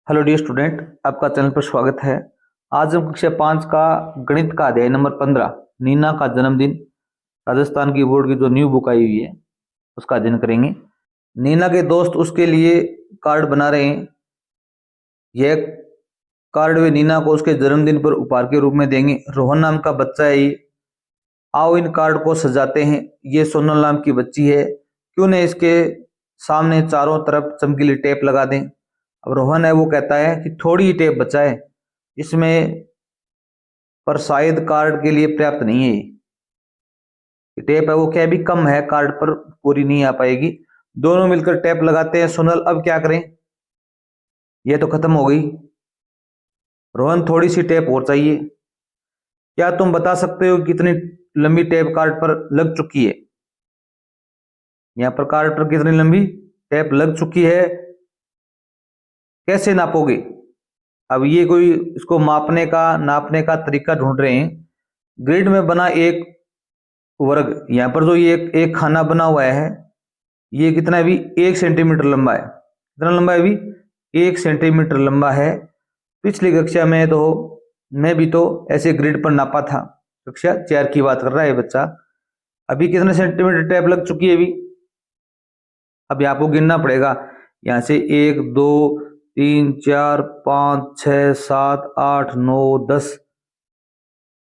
Hello dear student, आपका channel पर स्वागत है। आज हम कक्षा 5 का गणित का अध्याय नंबर 15 नीना का जन्मदिन राजस्थान की बोर्ड की जो न्यू बुक आई हुई है उसका अध्ययन करेंगे। नीना के दोस्त उसके लिए कार्ड बना रहे हैं। यह कार्ड वे नीना को उसके जन्मदिन पर उपहार के रूप में देंगे। रोहन नाम का बच्चा है ये। आओ इन कार्ड को सजाते हैं। ये सोनल नाम की बच्ची है। क्यों न इसके सामने चारों तरफ चमकीली टेप लगा दें। अब रोहन है वो कहता है कि थोड़ी ही टेप बचा है इसमें, पर शायद कार्ड के लिए पर्याप्त नहीं है। ये टेप है वो क्या भी कम है, कार्ड पर पूरी नहीं आ पाएगी। दोनों मिलकर टेप लगाते हैं। सोनल अब क्या करें, ये तो खत्म हो गई। रोहन थोड़ी सी टेप और चाहिए। क्या तुम बता सकते हो कितनी लंबी टेप कार्ड पर लग चुकी है? यहाँ पर कार्ड पर कितनी लंबी टेप लग चुकी है, कैसे नापोगे? अब ये कोई इसको मापने का नापने का तरीका ढूंढ रहे हैं। ग्रिड में बना एक वर्ग, यहाँ पर जो ये एक खाना बना हुआ है ये कितना है भी 1 सेंटीमीटर लंबा है। कितना लंबा है भी 1 सेंटीमीटर लंबा है। पिछली कक्षा में तो मैं भी तो ऐसे ग्रिड पर नापा था। कक्षा 4 की बात कर रहा है बच्चा। अभी कितने सेंटीमीटर टेप लग चुकी है अभी? अब आपको गिनना पड़ेगा। यहाँ से 1 2 3 4 5 6 7 8 9 10।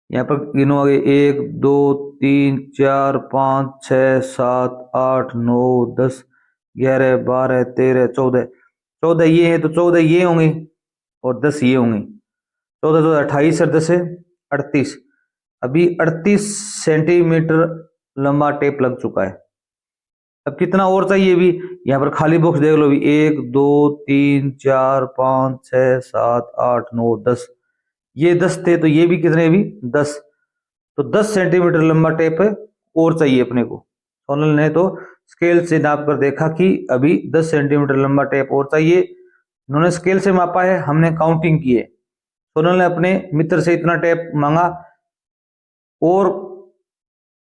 यहाँ पर गिनो आगे 1 2 3 4 5 6 7 8 9 10 11 12 13 14। 14 ये है तो 14 ये होंगे और 10 ये होंगे। 14 तो 28 और 10 है 38। अभी 38 सेंटीमीटर लंबा टेप लग चुका है। अब कितना और चाहिए भी? यहाँ पर खाली बॉक्स देख लो भी 1 2 3 4 5 6 7 8 9 10। ये 10 थे तो ये भी कितने भी 10। तो 10 सेंटीमीटर लंबा टेप और चाहिए अपने को। सोनल ने तो स्केल से नाप कर देखा कि अभी 10 सेंटीमीटर लंबा टेप और चाहिए। इन्होंने स्केल से मापा है, हमने काउंटिंग की है। सोनल ने अपने मित्र से इतना टेप मांगा और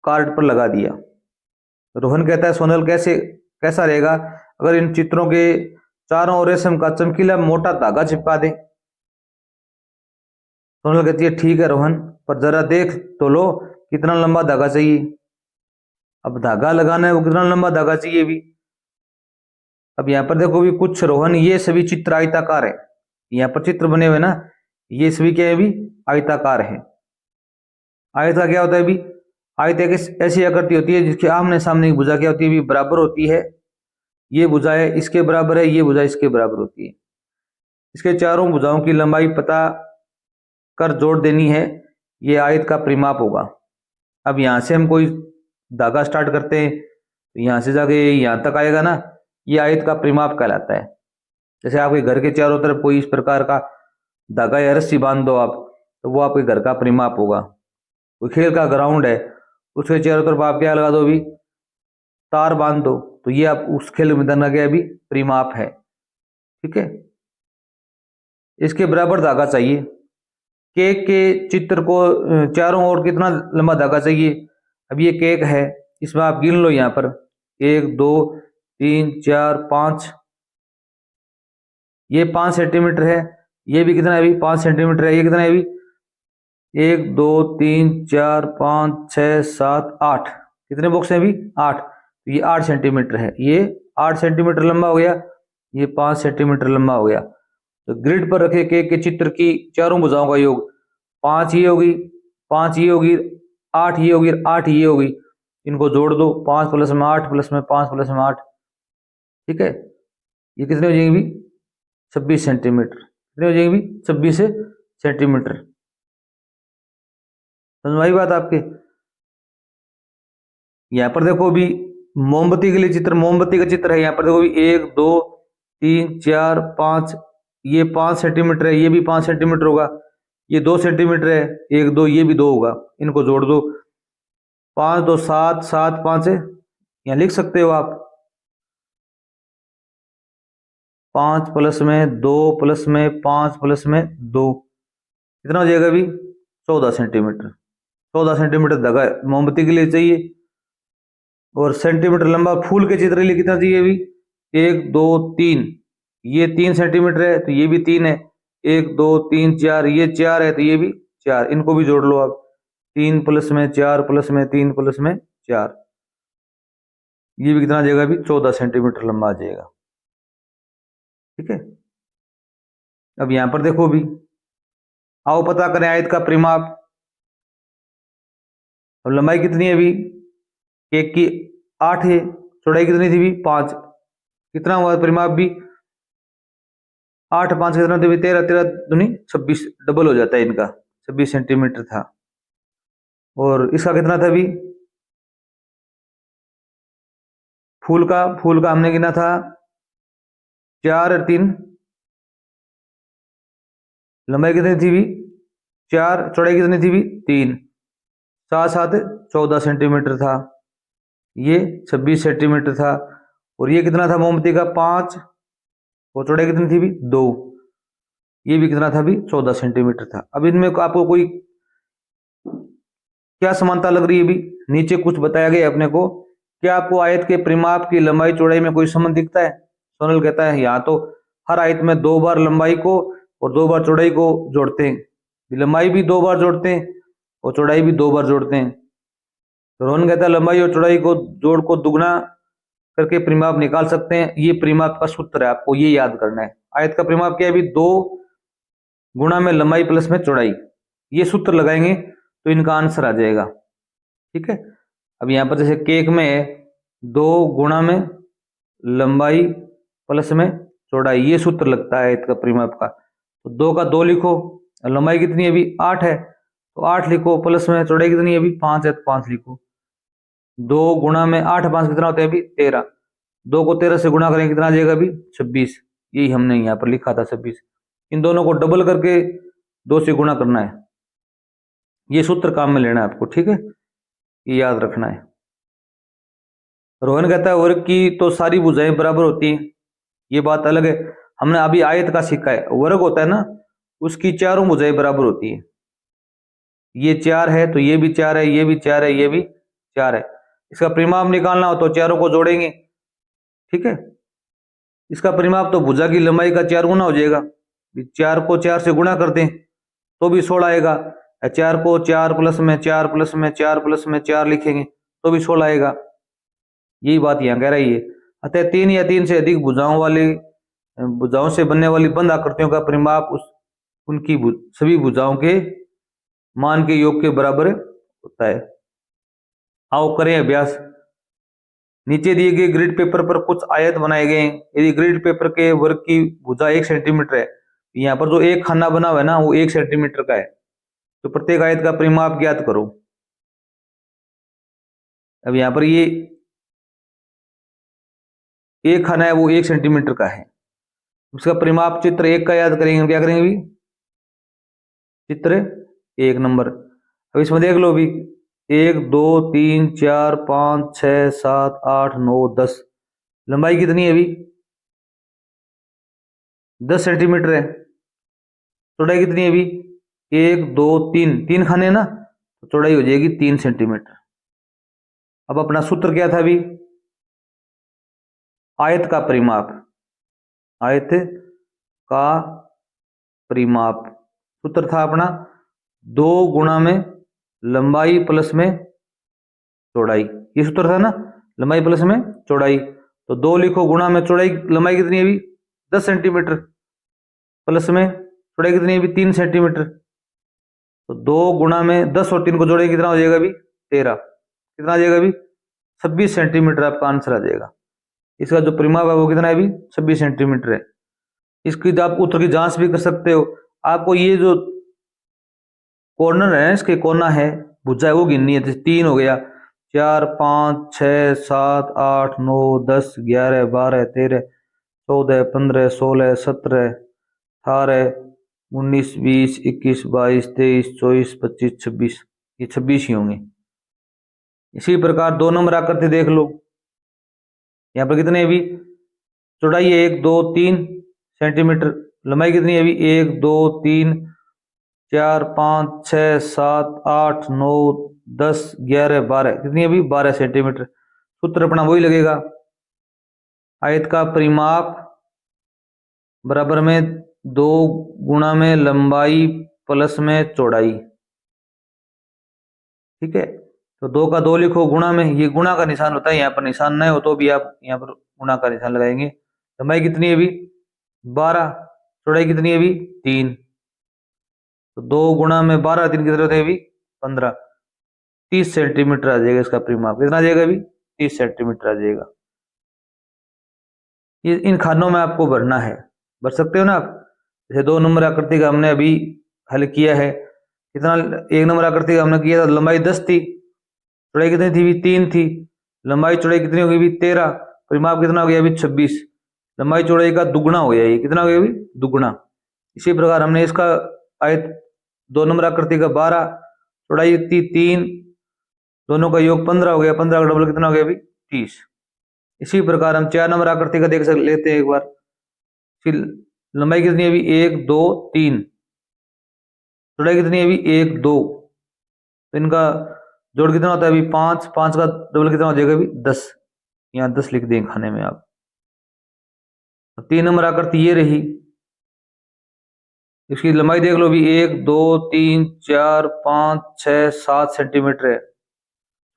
कार्ड पर लगा दिया। रोहन कहता है सोनल कैसा रहेगा अगर इन चित्रों के चारों ओर रेशम का चमकीला मोटा धागा चिपका दे? सोनल कहती है ठीक है रोहन, पर जरा देख तो लो कितना लंबा धागा चाहिए। अब धागा लगाना है वो कितना लंबा धागा चाहिए भी? अब यहाँ पर देखो भी कुछ रोहन ये सभी चित्र आयताकार है। यहाँ पर चित्र बने हुए ना, ये सभी क्या है भी आयताकार है। आयत का क्या होता है भी? आयत एक ऐसी आकृति होती है जिसके आमने सामने की भुजा क्या होती है भी बराबर होती है। ये भुजा है इसके बराबर है, ये भुजा इसके बराबर होती है। इसके चारों भुजाओं की लंबाई पता कर जोड़ देनी है। ये आयत का परिमाप होगा। अब यहाँ से हम कोई धागा स्टार्ट करते हैं तो यहाँ से जाके यहाँ तक आएगा ना, ये आयत का परिमाप कहलाता है। जैसे आपके घर के चारों तरफ कोई इस प्रकार का धागा या रस्सी बांध दो आप, तो वो आपके घर का परिमाप होगा। कोई खेल का ग्राउंड है उसके चारों तरफ आप क्या लगा दो भी तार बांध दो, तो ये आप उस खेल मैदान का क्या भी परिमाप है। ठीक है, इसके बराबर धागा चाहिए। केक के चित्र को चारों ओर कितना लंबा धागा चाहिए? अब ये केक है, इसमें आप गिन लो यहाँ पर 1 2 3 4 5। ये 5 सेंटीमीटर है। ये भी कितना है अभी 5 सेंटीमीटर है। ये कितना है अभी 1 2 3 4 5 6 7 8। कितने बॉक्स हैं अभी 8। ये 8 सेंटीमीटर है। ये 8 सेंटीमीटर लंबा हो गया, ये 5 सेंटीमीटर लंबा हो गया। तो ग्रिड पर रखे केक के चित्र की चारों भुजाओं का योग 5 ये होगी, 5 ये होगी, 8 ये होगी, 8 ये होगी। इनको जोड़ दो 5 प्लस में 8 प्लस में 5 प्लस में 8। ठीक है, ये कितने हो जाएंगे भी 26 सेंटीमीटर। कितने हो जाएंगे भी 26 सेंटीमीटर। समझ आई बात आपके? यहाँ पर देखो भी मोमबत्ती के लिए चित्र, मोमबत्ती का चित्र है। यहाँ पर देखो भी 1 2 3 4 5। ये 5 सेंटीमीटर है, ये भी 5 सेंटीमीटर होगा। ये 2 सेंटीमीटर है, 1 2 ये भी 2 होगा। इनको जोड़ दो 5 2 7 7 5 है। यहाँ लिख सकते हो आप 5 प्लस में 2 प्लस में 5 प्लस में 2। कितना हो जाएगा अभी 14 सेंटीमीटर। 14 सेंटीमीटर धागा मोमबत्ती के लिए चाहिए। और सेंटीमीटर लंबा फूल के चित्र के लिए कितना चाहिए अभी 1 2 3। ये 3 सेंटीमीटर है तो ये भी 3 है, 1 2 3 4, ये 4 है तो ये भी 4, इनको भी जोड़ लो आप, 3 + 4 + 3 + 4, ये भी कितना आ जाएगा अभी 14 सेंटीमीटर लंबा आ जाएगा। ठीक है, अब यहां पर देखो भी, आओ पता करें आयत का परिमाप। अब लंबाई कितनी है अभी, केक की 8 है, चौड़ाई कितनी थी भी 5, कितना हुआ परिमाप भी 8 5 कितना थी 13, 13 दूनी 26, डबल हो जाता है इनका, 26 सेंटीमीटर था। और इसका कितना था अभी, फूल का हमने गिना था 4 और 3, लंबाई कितनी थी भी 4, चौड़ाई कितनी थी भी 3, 7 7 14 सेंटीमीटर था, ये 26 सेंटीमीटर था। और ये कितना था मोमबत्ती का 5, और चौड़ाई कितनी थी भी 2, ये भी कितना था भी 14 सेंटीमीटर था। अब इनमें आपको कोई क्या समानता लग रही है भी, नीचे कुछ बताया गया अपने को, क्या आपको आयत के परिमाप की लंबाई चौड़ाई में कोई संबंध दिखता है। सोनल कहता है यहाँ तो हर आयत में 2 बार लंबाई को और 2 बार चौड़ाई को जोड़ते हैं, लंबाई भी 2 बार जोड़ते हैं और चौड़ाई भी 2 बार जोड़ते हैं। तो रोहन कहता है लंबाई और चौड़ाई को जोड़ को दुगना करके परिमाप निकाल सकते हैं, ये परिमाप का सूत्र है, आपको ये याद करना है। आयत का परिमाप क्या है अभी 2 गुणा में लंबाई प्लस में चौड़ाई, ये सूत्र लगाएंगे तो इनका आंसर आ जाएगा। ठीक है, अब यहाँ पर जैसे केक में 2 गुणा में लंबाई प्लस में चौड़ाई, ये सूत्र लगता है आयत का परिमाप का। तो 2 का 2 लिखो, लंबाई कितनी है अभी 8 है तो 8 लिखो, प्लस में चौड़ाई कितनी है अभी 5 है तो 5 लिखो। 2 गुणा में 8 5 कितना होता है अभी 13, 2 को 13 से गुणा करेंगे कितना आ जाएगा अभी 26, यही हमने यहाँ पर लिखा था 26। इन दोनों को डबल करके 2 से गुणा करना है, ये सूत्र काम में लेना है आपको। ठीक है, ये याद रखना है। रोहन कहता है वर्ग की तो सारी भुजाएं बराबर होती हैं, ये बात अलग है, हमने अभी आयत का सीखा है। वर्ग होता है ना, उसकी चारों भुजाएं बराबर होती है, ये 4 है तो ये भी 4 है, ये भी 4 है, ये भी 4 है। इसका परिमाप निकालना हो तो चारों को जोड़ेंगे। ठीक है, इसका परिमाप तो भुजा की लंबाई का 4 गुना हो जाएगा, 4 को 4 से गुणा कर दें तो भी 16 आएगा, 4 को 4 प्लस में 4 प्लस में 4 प्लस में 4 लिखेंगे तो भी 16 आएगा, यही बात यहाँ कह रही है। अतः 3 या 3 से अधिक भुजाओं से बनने वाली बंद आकृतियों का परिमाप उनकी सभी भुजाओं के मान के योग के बराबर होता है। आओ करें अभ्यास। नीचे दिए गए ग्रिड पेपर पर कुछ आयत बनाए गए हैं, यदि ग्रिड पेपर के वर्ग की भुजा 1 सेंटीमीटर है, यहाँ पर जो एक खाना बना हुआ है ना वो 1 सेंटीमीटर का है, तो प्रत्येक आयत का परिमाप ज्ञात करो। अब यहाँ पर ये एक खाना है वो 1 सेंटीमीटर का है, उसका परिमाप चित्र 1 का याद करेंगे, क्या करेंगे अभी चित्र 1 नंबर। अब इसमें देख लो अभी 1 2 3 4 5 6 7 8 9 10, लंबाई कितनी है अभी 10 सेंटीमीटर है, चौड़ाई कितनी है अभी 1 2 3, 3 खाने ना तो चौड़ाई हो जाएगी 3 सेंटीमीटर। अब अपना सूत्र क्या था अभी, आयत का परिमाप, आयत का परिमाप सूत्र था अपना 2 गुणा में लंबाई प्लस में चौड़ाई, ये सूत्र था ना, लंबाई प्लस में चौड़ाई। तो 2 लिखो, गुणा में चौड़ाई लंबाई कितनी है अभी 10 सेंटीमीटर, प्लस में चौड़ाई कितनी है अभी 3 सेंटीमीटर। तो 2 गुणा में 10 और 3 को जोड़ेंगे कितना हो जाएगा अभी 13, कितना आ जाएगा अभी 26 सेंटीमीटर आपका आंसर आ जाएगा। इसका जो परिमाप है वो कितना है अभी 26 सेंटीमीटर है। इसकी आप उत्तर की जांच भी कर सकते हो, आपको ये जो कॉर्नर है इसके कोना है भुजा है वो गिननी है, जैसे 3 हो गया, 4 5 6 7 8 9 10 11 12 13 14 15 16 17 18 19 20 21 22 23 24 25 26, ये 26 ही होंगे। इसी प्रकार 2 नंबर आकृति देख लो, यहाँ पर कितने अभी चौड़ाई है 1 2 3 सेंटीमीटर, लंबाई कितनी है अभी 1 2 3 4 5 6 7 8 9 10 11 12, कितनी है अभी 12 सेंटीमीटर। सूत्र अपना वही लगेगा, आयत का परिमाप बराबर में 2 गुणा में लंबाई प्लस में चौड़ाई। ठीक है, तो 2 का 2 लिखो, गुणा में, ये गुणा का निशान होता है, यहाँ पर निशान नहीं हो तो भी आप यहाँ पर गुणा का निशान लगाएंगे। लंबाई कितनी है अभी 12, चौड़ाई कितनी है अभी 3, तो 2 गुणा में 12, 3 कितने होते हैं अभी 15, 30 सेंटीमीटर आ जाएगा इसका परिमाप। कितना आ जाएगा अभी 30 सेंटीमीटर आ जाएगा। ये इन खानों में आपको भरना है, भर सकते हो ना आप। जैसे 2 नंबर आकृति का हमने अभी हल किया है, कितना 1 नंबर आकृति का हमने किया था, लंबाई 10 थी, चौड़ाई कितनी थी अभी 3 थी, लंबाई चौड़ाई कितनी हो गई अभी 13, परिमाप कितना हो गया अभी 26, लंबाई चौड़ाई का दुगुना हो गया, ये कितना हो गया अभी दुगुना। इसी प्रकार हमने इसका आयत 2 नंबर आकृति का 12, चौड़ाई थी 3, दोनों का योग 15 हो गया, 15 का डबल कितना हो गया अभी 30। इसी प्रकार हम 4 नंबर आकृति का देख लेते हैं एक बार। फिर लंबाई कितनी है अभी 1 2 3, चौड़ाई कितनी है अभी 1 2, तो इनका जोड़ कितना होता है अभी 5, 5 का डबल कितना हो जाएगा अभी 10, यहाँ 10 लिख दें खाने में आप। 3 नंबर आकृति ये रही, इसकी लंबाई देख लो अभी 1 2 3 4 5 6 7 सेंटीमीटर है,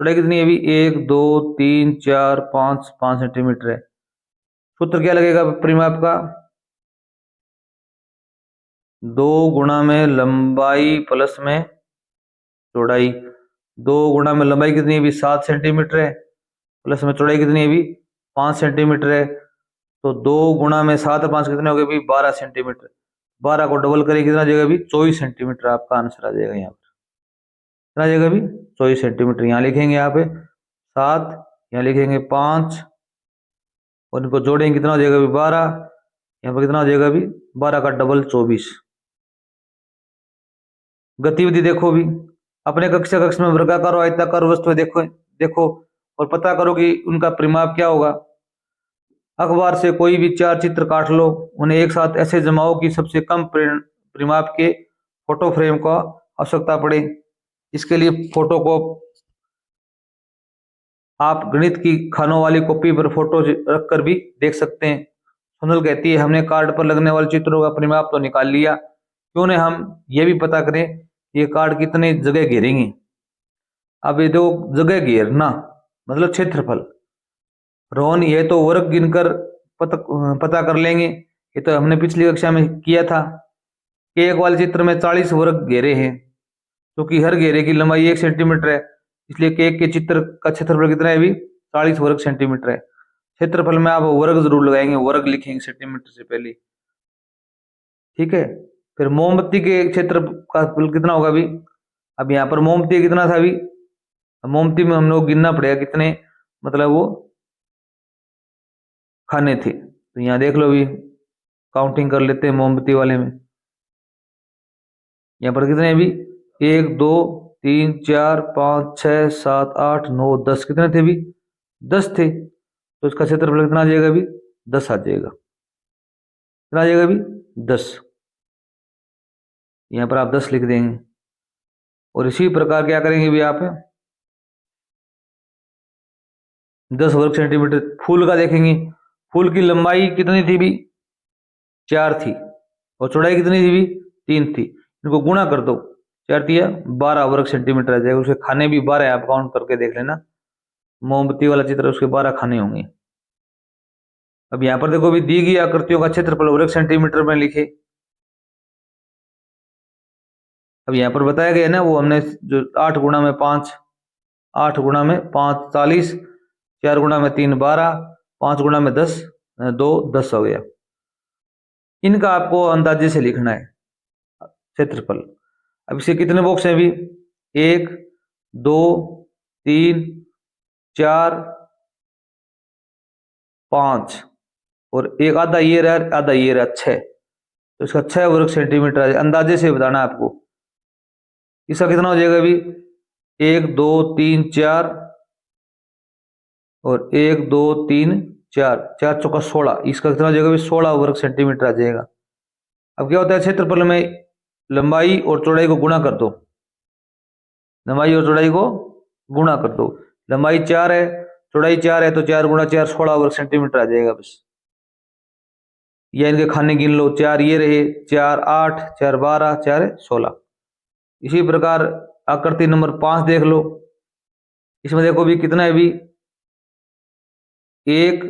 चौड़ाई कितनी है अभी 1 2 3 4 5 5 सेंटीमीटर है। सूत्र क्या लगेगा परिमाप का, 2 गुणा में लंबाई प्लस में चौड़ाई, 2 गुणा में लंबाई कितनी है अभी 7 सेंटीमीटर है, प्लस में चौड़ाई कितनी है अभी 5 सेंटीमीटर है, तो 2 गुणा में 7 और 5 कितने हो गए अभी 12 सेंटीमीटर, 12 को डबल करें कितना आ जाएगा अभी 24 सेंटीमीटर आपका आंसर आ जाएगा। यहाँ पर कितना आ जाएगा अभी 24 सेंटीमीटर। यहाँ लिखेंगे यहाँ पे 7, यहाँ लिखेंगे 5 और इनको जोड़ेंगे कितना हो जाएगा अभी 12, यहाँ पर कितना हो जाएगा अभी 12 का डबल 24। गतिविधि देखो भी, अपने कक्षा कक्ष में वर्गाकार और आयताकार वस्तुएं देखो देखो और पता करो कि उनका परिमाप क्या होगा। अखबार से कोई भी 4 चित्र काट लो, उन्हें एक साथ ऐसे जमाओ कि सबसे कम परिमाप के फोटो फ्रेम का आवश्यकता पड़े। इसके लिए फोटो को आप गणित की खानों वाली कॉपी पर फोटो रखकर भी देख सकते हैं। सोनल कहती है हमने कार्ड पर लगने वाले चित्रों का परिमाप तो निकाल लिया, क्यों न हम ये भी पता करें ये कार्ड कितने जगह घेरेंगे। अब ये दो जगह घेरना मतलब क्षेत्रफल, रोहन ये तो वर्ग गिनकर पता कर लेंगे, ये तो हमने पिछली कक्षा में किया था कि एक वाले चित्र में 40 वर्ग घेरे हैं, क्योंकि हर घेरे की लंबाई 1 सेंटीमीटर है, इसलिए केक के चित्र का क्षेत्रफल कितना है अभी 40 वर्ग सेंटीमीटर है। क्षेत्रफल में आप वर्ग जरूर लगाएंगे, वर्ग लिखेंगे सेंटीमीटर से पहले, ठीक है। फिर मोमबत्ती के क्षेत्र का कितना होगा अभी, अब यहाँ पर मोमबत्ती कितना था अभी, मोमबत्ती में हम लोग गिनना पड़ेगा कितने मतलब वो खाने थे, तो यहाँ देख लो अभी काउंटिंग कर लेते हैं मोमबत्ती वाले में। यहाँ पर कितने अभी 1 2 3 4 5 6 7 8 9 10, कितने थे अभी 10 थे, तो इसका क्षेत्रफल कितना आ जाएगा अभी 10 आ जाएगा। कितना आ जाएगा अभी 10, यहाँ पर आप 10 लिख देंगे। और इसी प्रकार क्या करेंगे अभी आप 10 वर्ग सेंटीमीटर फूल का देखेंगे, फूल की लंबाई कितनी थी भी 4 थी और चौड़ाई कितनी थी भी 3 थी, इनको गुणा कर दो, 4 दिया 12 वर्ग सेंटीमीटर आ जाएगा। उसके खाने भी 12 है, आप काउंट करके देख लेना, मोमबत्ती वाला चित्र उसके 12 खाने होंगे। अब यहाँ पर देखो भी दी गई आकृतियों का क्षेत्रफल वर्ग सेंटीमीटर में लिखे। अब यहाँ पर बताया गया ना, वो हमने जो 8 गुणा में 5, 8 गुणा में 5 40, 4 गुणा में 3 12, 5 गुणा में 10 2 10 हो गया। इनका आपको अंदाजे से लिखना है क्षेत्रफल। अब इसे कितने बॉक्स हैं अभी 1 2 3 4 5 और एक आधा ये रहा आधा ये रहा 6, तो इसका 6 वर्ग सेंटीमीटर अंदाजे से बताना है आपको। इसका कितना हो जाएगा अभी 1 2 3 4 और 1 2 3 4, 4 चौका 16, इसका कितना हो जाएगा अभी 16 वर्ग सेंटीमीटर आ जाएगा। अब क्या होता है क्षेत्रफल में लंबाई और चौड़ाई को गुणा कर दो, लंबाई और चौड़ाई को गुणा कर दो, लंबाई 4 है चौड़ाई 4 है तो 4 गुणा 4 16 वर्ग सेंटीमीटर आ जाएगा बस। या इनके खाने गिन लो, 4 ये रहे, 4 8, 4 12, 4 16। इसी प्रकार आकृति नंबर 5 देख लो। इसमें देखो भी कितना है भी, 1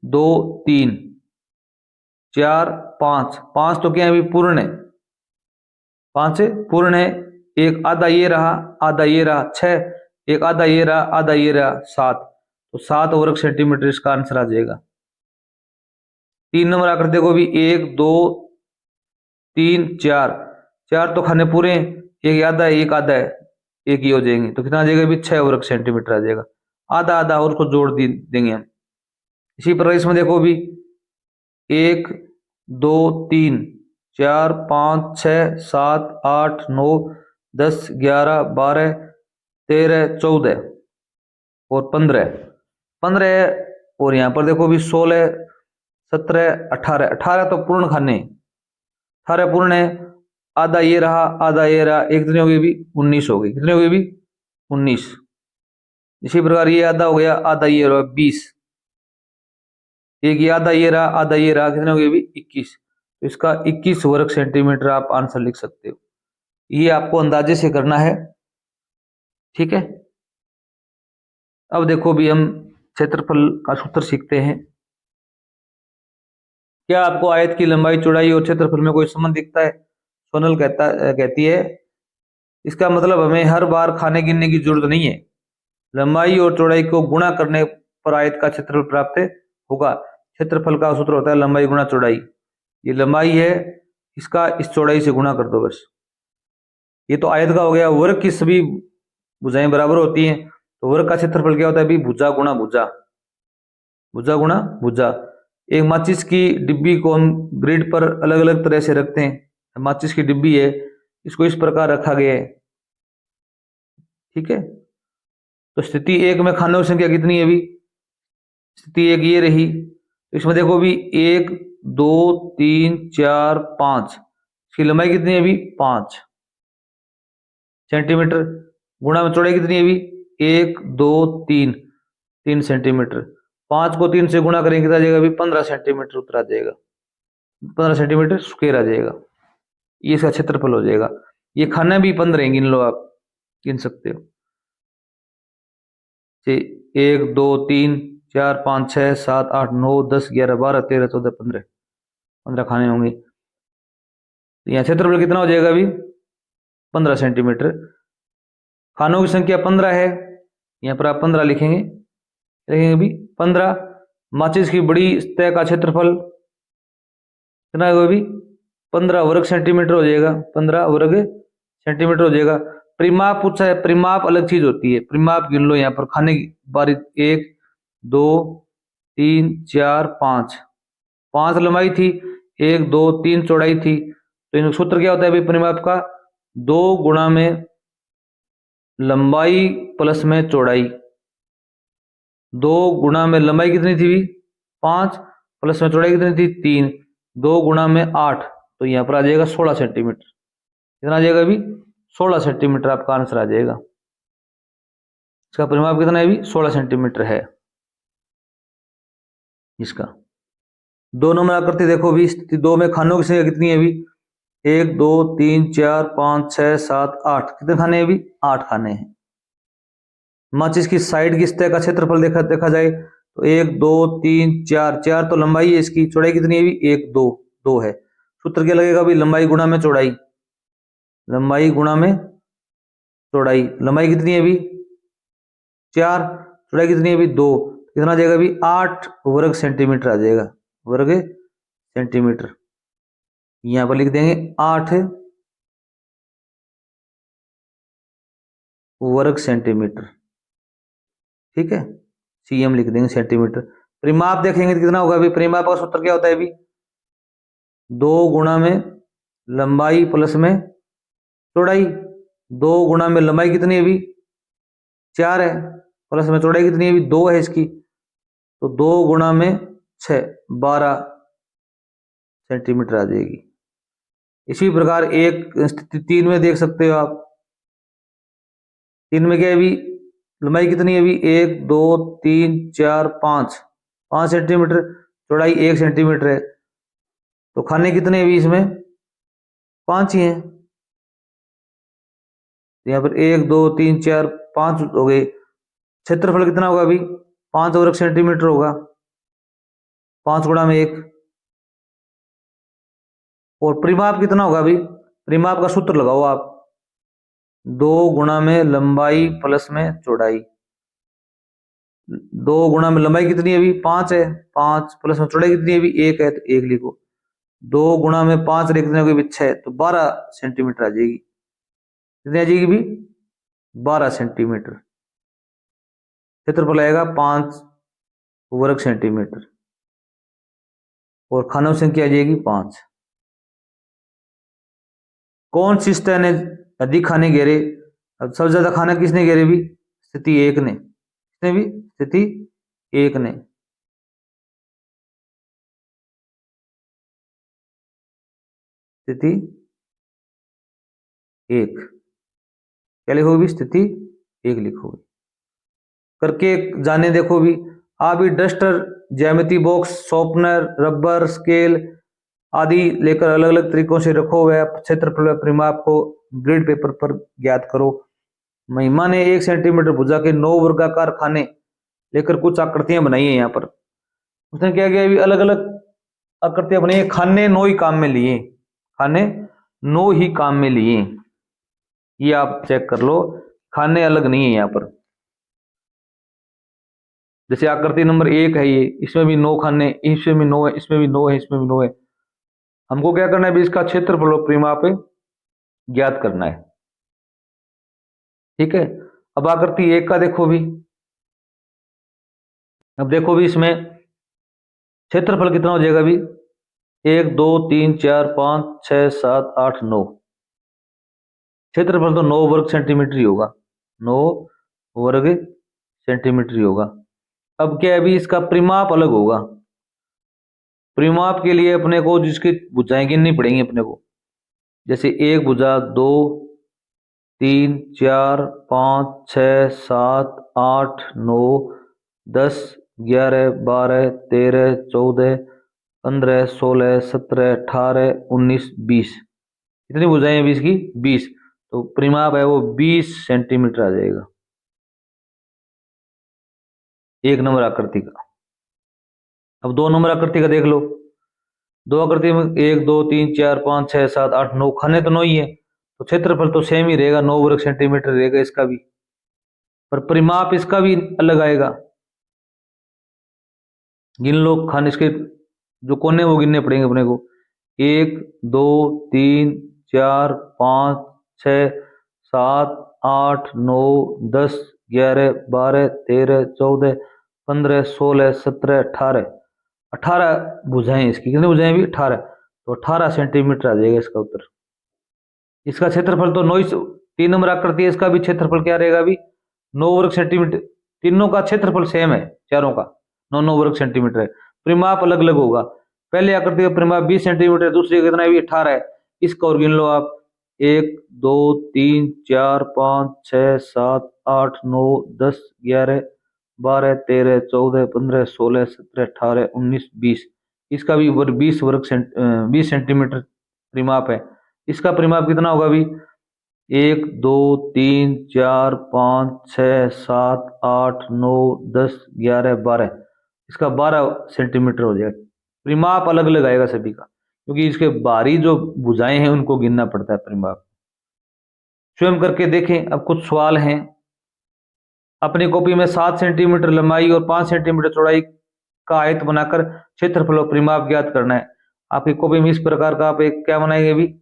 2 3 4 5, 5 तो क्या है भी पूर्ण है, 5 पूर्ण है। एक आधा ये रहा, आधा ये रहा 6, एक आधा ये रहा, आधा ये रहा 7, तो 7 वर्ग सेंटीमीटर इसका आंसर आ जाएगा। 3 नंबर आकृति देखो भी, 1 2 3 4, 4 तो खाने पूरे हैं, एक आधा है, एक आधा है, एक ही हो जाएंगे, तो कितना आ जाएगा भी 6 वर्ग सेंटीमीटर आ जाएगा। आधा आधा और उसको जोड़ देंगे हम। इसी प्रकार इसमें देखो भी, 1 2 3 4 5 6 7 8 9 10 11 12 13 14 और 15, और यहाँ पर देखो भी 16 17 18, 18 तो पूर्ण खाने, 18 पूर्ण है। आधा ये रहा, आधा ये रहा, एक कितनी हो गई भी 19 हो गई, कितनी हो गई भी 19। इसी प्रकार ये आधा हो गया, आधा ये रहा 20, एक ये आधा ये रहा, आधा ये रहा, कितने हो गए भी 21। तो इसका 21 वर्ग सेंटीमीटर आप आंसर लिख सकते हो। ये आपको अंदाजे से करना है, ठीक है। अब देखो भी हम क्षेत्रफल का सूत्र सीखते हैं। क्या आपको आयत की लंबाई चौड़ाई और क्षेत्रफल में कोई संबंध दिखता है? सोनल कहती है इसका मतलब हमें हर बार खाने गिनने की जरूरत नहीं है, लंबाई और चौड़ाई को गुणा करने पर आयत का क्षेत्रफल प्राप्त होगा। क्षेत्रफल का सूत्र होता है लंबाई गुणा चौड़ाई। ये लंबाई है, इसका इस चौड़ाई से गुणा कर दो बस। ये तो आयत का हो गया। वर्ग की सभी भुजाएं बराबर होती हैं, तो वर्ग का क्षेत्रफल क्या होता है भी भुजा गुणा भुजा, भुजा गुणा भुजा। एक माचिस की डिब्बी को हम ग्रिड पर अलग अलग तरह से रखते हैं। माचिस की डिब्बी है, इसको इस प्रकार रखा गया है, ठीक है। तो स्थिति 1 में खानों की संख्या कितनी है भी, स्थिति 1 ये रही। तो इसमें देखो भी 1 2 3 4 5, इसकी लंबाई कितनी है भी 5 सेंटीमीटर, गुणा में चौड़ाई कितनी है भी 1 2 3, 3 सेंटीमीटर। 5 को 3 से गुणा करेंगे कितना आ जाएगा भी 15 सेंटीमीटर उत्तर आ जाएगा, 15 सेंटीमीटर स्क्वायर आ जाएगा। ये इसका क्षेत्रफल हो जाएगा। ये खाना भी 15 गिन लो, आप गिन सकते हो। 1 2 3 4 5 6 7 8 9 10 11 12 13 14 15, 15 खाने होंगे। यहाँ क्षेत्रफल कितना हो जाएगा अभी 15 सेंटीमीटर। खानों की संख्या 15 है, यहाँ पर आप 15 लिखेंगे, लिखेंगे अभी 15। माचिस की बड़ी सतह का क्षेत्रफल कितना है अभी 15 वर्ग सेंटीमीटर हो जाएगा, 15 वर्ग सेंटीमीटर हो जाएगा। परिमाप पूछा है, परिमाप अलग चीज होती है। परिमाप गिन लो यहाँ पर खाने की बारी, 1 2 3 4 5, 5 लंबाई थी, 1 2 3 चौड़ाई थी। तो इन सूत्र क्या होता है भाई परिमाप का, 2 गुणा में लंबाई प्लस में चौड़ाई, 2 गुणा में लंबाई कितनी थी 5, प्लस में चौड़ाई कितनी थी 3, 2 गुणा में 8, तो यहाँ पर आ जाएगा 16 सेंटीमीटर। कितना आ जाएगा अभी 16 सेंटीमीटर आपका आंसर आ जाएगा। इसका परिमाप कितना है अभी 16 सेंटीमीटर है इसका। 2 नंबर आकृति देखो भी, स्थिति 2 में खानों की संख्या कितनी है अभी 1 2 3 4 5 6 7 8, कितने खाने हैं अभी 8 खाने हैं। माचिस की साइड की सतह का क्षेत्रफल देखा जाए तो 1 2 3 4, 4 तो लंबाई है इसकी, चौड़ाई कितनी है अभी 1 2, 2 है। सूत्र क्या लगेगा अभी लंबाई गुणा में चौड़ाई, लंबाई गुणा में चौड़ाई। लंबाई कितनी है अभी 4, चौड़ाई कितनी है अभी 2, कितना आ जाएगा अभी 8 वर्ग सेंटीमीटर आ जाएगा, वर्ग सेंटीमीटर। यहां पर लिख देंगे 8 वर्ग सेंटीमीटर, ठीक है। सीएम लिख देंगे सेंटीमीटर। परिमाप देखेंगे तो कितना होगा अभी, परिमाप का सूत्र क्या होता है अभी 2 गुणा में लंबाई प्लस में चौड़ाई। 2 गुणा में लंबाई कितनी है अभी 4 है, प्लस में चौड़ाई कितनी है अभी 2 है इसकी, तो 2 गुणा में 6 12 सेंटीमीटर आ जाएगी। इसी प्रकार एक स्थिति 3 में देख सकते हो आप। 3 में क्या है अभी लंबाई कितनी है अभी 1 2 3 4 5, 5 सेंटीमीटर, चौड़ाई 1 सेंटीमीटर है। तो खाने कितने हैं अभी इसमें? 5 ही हैं। यहाँ पर 1 2 3 4 5 हो गए। क्षेत्रफल कितना होगा अभी? 5 वर्ग सेंटीमीटर होगा। 5 गुणा में 1। और परिमाप कितना होगा अभी? परिमाप का सूत्र लगाओ आप। 2 गुणा में लंबाई प्लस में चौड़ाई। 2 गुणा में लंबाई कितनी है अभी? 5 है। 5 प्लस में चौड़ाई कितनी है अभी? 1 है, तो 1 लिखो। 2 गुणा में 5 कितने होगी? 6, तो 12 सेंटीमीटर आ जाएगी। कितनी आ जाएगी अभी? 12 सेंटीमीटर। क्षेत्रफल आएगा 5 वर्ग सेंटीमीटर। और खानों संख्या आ जाएगी 5। कौन सी स्थिति ने अधिक खाने घेरे? अब सबसे ज्यादा खाना किसने घेरे भी? स्थिति 1 ने। किसने भी? स्थिति 1 ने। स्थिति 1 क्या लिखोगे भी? स्थिति 1 लिखोगे। करके जाने देखो भी। आप भी डस्टर, ज्यामिति बॉक्स, शॉर्पनर, रबर, स्केल आदि लेकर अलग अलग तरीकों से रखो हुए क्षेत्रफल व परिमाप को ग्रिड पेपर पर ज्ञात करो। महिमा ने 1 सेंटीमीटर भुजा के 9 वर्गाकार खाने लेकर कुछ आकृतियां बनाई है। यहाँ पर उसने क्या किया? अलग अलग आकृतियां बनाई है। खाने 9 ही काम में लिए। खाने 9 ही काम में लिए। ये आप चेक कर लो, खाने अलग नहीं है यहाँ पर। जैसे आकृति नंबर 1 है ये, इसमें भी 9 खाने, इसमें भी 9 है, इसमें भी 9 है, इसमें भी 9 है। हमको क्या करना है भी? इसका क्षेत्रफल और परिमाप ज्ञात करना है। ठीक है। अब आकृति 1 का देखो भी। अब देखो भी इसमें क्षेत्रफल कितना हो जाएगा भी? 1 2 3 4 5 6 7 8 9। क्षेत्रफल तो 9 वर्ग सेंटीमीटर ही होगा। 9 वर्ग सेंटीमीटर ही होगा। अब क्या है भी? इसका परिमाप अलग होगा। परिमाप के लिए अपने को जिसकी भुजाएं गिननी पड़ेंगी अपने को। जैसे 1 भुजा, 2 3 4 5 6 7 8 9 10 11 12 13 14 15 16 17 18 19 20। कितनी भुजाएं हैं 20 की? 20। तो परिमाप है वो 20 सेंटीमीटर आ जाएगा 1 नंबर आकृति का। अब 2 नंबर आकृति का देख लो। 2 आकृति में 1 2 3 4 5 6 7 8 9 खाने तो 9 ही है, तो क्षेत्रफल तो सेम ही रहेगा, 9 वर्ग सेंटीमीटर रहेगा इसका भी। पर परिमाप इसका भी अलग आएगा। गिन लो खाने इसके जो कोने वो गिनने पड़ेंगे अपने को। 1 2 3 4 5 6 7 8 9 10 11 12 13 14 15 16 17 18 18 भुजाएं इसकी। कितनी भुजाएं भी? 18। तो 18 सेंटीमीटर आ जाएगा इसका उत्तर। इसका क्षेत्रफल तो 9, 3 नंबर आकृति है, इसका भी क्षेत्रफल क्या रहेगा अभी? 9 वर्ग सेंटीमीटर। तीनों का क्षेत्रफल सेम है, चारों का 9 9 वर्ग सेंटीमीटर है। परिमाप अलग अलग होगा। पहले आकृति का परिमाप 20 सेंटीमीटर, दूसरी कितना है? 18 है। इसका और गिन लो आप। 1 2 3 4 5 6 7 8 9 10 11 12 13 14 15 16 17 18 19 20। इसका भी 20 सेंटीमीटर परिमाप है। इसका परिमाप कितना होगा अभी? 1 2 3 4 5 6 7 8 9 10 11 12। इसका 12 सेंटीमीटर हो जाएगा। परिमाप अलग अलग आएगा सभी का, क्योंकि इसके बाहरी जो भुजाएं हैं उनको गिनना पड़ता है परिमाप। स्वयं करके देखें। अब कुछ सवाल हैं। अपनी कॉपी में 7 सेंटीमीटर लंबाई और 5 सेंटीमीटर चौड़ाई का आयत बनाकर क्षेत्रफल और परिमाप ज्ञात करना है। आपकी कॉपी में इस प्रकार का आप एक क्या बनाएंगे अभी?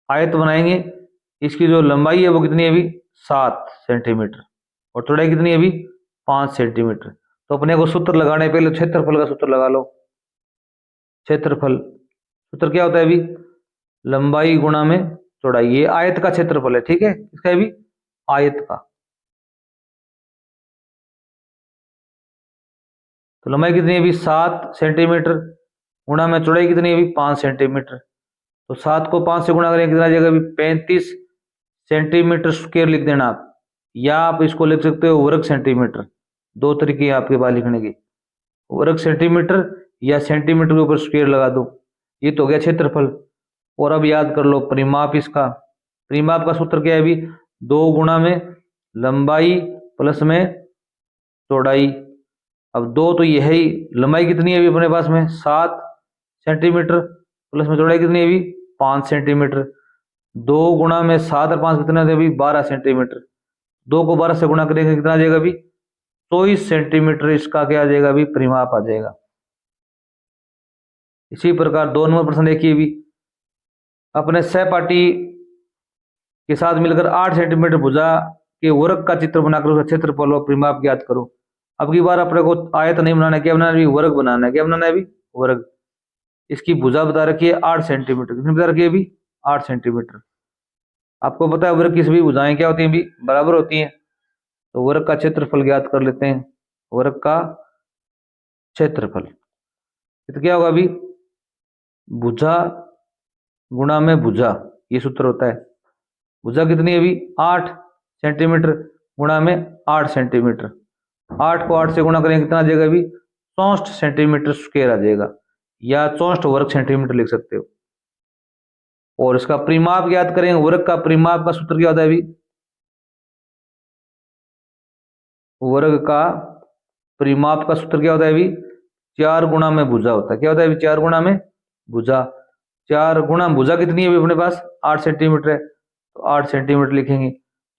आयत बनाएंगे। इसकी जो लंबाई है वो कितनी है अभी? 7 सेंटीमीटर। और चौड़ाई कितनी है अभी? 5 सेंटीमीटर। तो अपने को सूत्र लगाने, पहले क्षेत्रफल का सूत्र लगा लो। क्षेत्रफल सूत्र क्या होता है अभी? लंबाई गुणा में चौड़ाई। ये आयत का क्षेत्रफल है, ठीक है, इसका भी आयत का। तो लंबाई कितनी है अभी? 7 सेंटीमीटर। गुणा में चौड़ाई कितनी है अभी? 5 सेंटीमीटर। तो 7 को 5 से गुणा करेंगे कितना आ जाएगा अभी? 35 सेंटीमीटर स्क्वायर लिख देना आप, या आप इसको लिख सकते हो वर्ग सेंटीमीटर। दो तरीके आपके पास लिखने की। वर्ग सेंटीमीटर या सेंटीमीटर के ऊपर स्क्वायर लगा दो। ये तो हो गया क्षेत्रफल। और अब याद कर लो परिमाप इसका। परिमाप का सूत्र क्या है अभी, 2 गुणा में लंबाई प्लस में चौड़ाई। अब 2 तो ये है ही, लंबाई कितनी है अभी अपने पास में 7 सेंटीमीटर, प्लस में चौड़ाई कितनी है अभी 5 सेंटीमीटर। 2 गुणा में 7 और 5 कितना है अभी 12 सेंटीमीटर। 2 को 12 से गुणा करेंगे कितना आ जाएगा अभी 24 सेंटीमीटर। इसका क्या आ जाएगा अभी परिमाप आ जाएगा। इसी प्रकार 2 नंबर प्रश्न देखिए भी, अपने सहपाठी के साथ मिलकर 8 सेंटीमीटर भुजा के वर्ग का चित्र बनाकर उसका क्षेत्रफल और परिमाप ज्ञात करो। अब की बार अपने को आयत नहीं बनाना है, क्या बनाना है अभी वर्ग बनाना है। क्या बनाना है अभी वर्ग। इसकी भुजा बता रखी है 8 सेंटीमीटर, कितनी बता रखी है अभी 8 सेंटीमीटर। आपको पता है वर्ग की सभी भुजाएं क्या होती हैं अभी बराबर होती हैं। तो वर्ग का क्षेत्रफल ज्ञात कर लेते हैं। वर्ग का क्षेत्रफल तो क्या होगा अभी भुजा गुणा में भुजा, ये सूत्र होता है। भुजा कितनी है अभी 8 सेंटीमीटर गुणा में 8 सेंटीमीटर। 8 को 8 से गुणा करेंगे कितना आ जाएगा अभी 64 सेंटीमीटर स्क्वायर आ जाएगा, या 64 वर्ग सेंटीमीटर लिख सकते हो। और इसका परिमाप ज्ञात करेंगे। वर्ग का परिमाप का सूत्र क्या होता है अभी, वर्ग का परिमाप का सूत्र क्या होता है अभी 4 गुणा में भुजा होता है। क्या होता है अभी 4 गुणा में भुजा। 4 गुणा भुजा कितनी है अभी अपने पास 8 सेंटीमीटर है, तो 8 सेंटीमीटर लिखेंगे।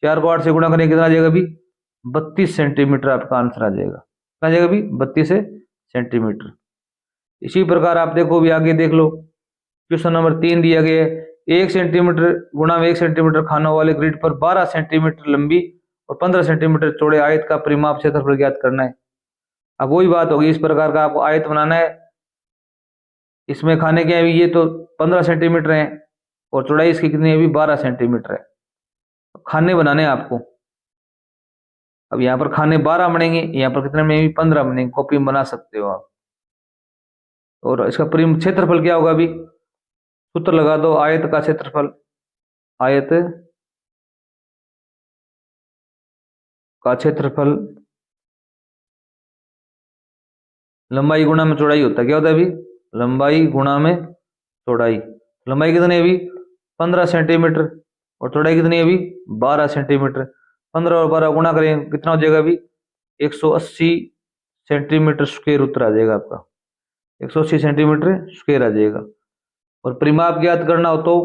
4 को 8 से गुणा करेंगे कितना आ जाएगा अभी 32 सेंटीमीटर आपका आंसर आ जाएगा। कितना आ जाएगा अभी 32 सेंटीमीटर। इसी प्रकार आप देखो भी आगे देख लो, क्वेश्चन नंबर 3 दिया गया है 1 सेंटीमीटर गुणा में 1 सेंटीमीटर खानों वाले ग्रिड पर 12 सेंटीमीटर लंबी और 15 सेंटीमीटर चौड़े आयत का परिमाप क्षेत्रफल ज्ञात करना है। अब वही बात होगी, इस प्रकार का आपको आयत बनाना है। इसमें खाने के अभी ये तो 15 सेंटीमीटर है और चौड़ाई इसकी कितनी है अभी 12 सेंटीमीटर है। खाने बनाने हैं आपको। अब यहाँ पर खाने 12 बनेंगे, यहाँ पर कितने में 15 बनेंगे, कॉपी में बना सकते हो आप। और इसका परिमाप क्षेत्रफल क्या होगा अभी सूत्र लगा दो, आयत का क्षेत्रफल, आयत का क्षेत्रफल लंबाई गुणा में चौड़ाई होता है। क्या होता है अभी लंबाई गुणा में चौड़ाई। लंबाई कितनी है अभी 15 सेंटीमीटर और चौड़ाई कितनी है अभी 12 सेंटीमीटर। 15 और 12 गुणा करें कितना हो जाएगा अभी 180 सेंटीमीटर स्क्वायर उत्तर आ जाएगा आपका, 180 सेंटीमीटर स्क्वायर आ जाएगा। और परिमाप ज्ञात करना हो तो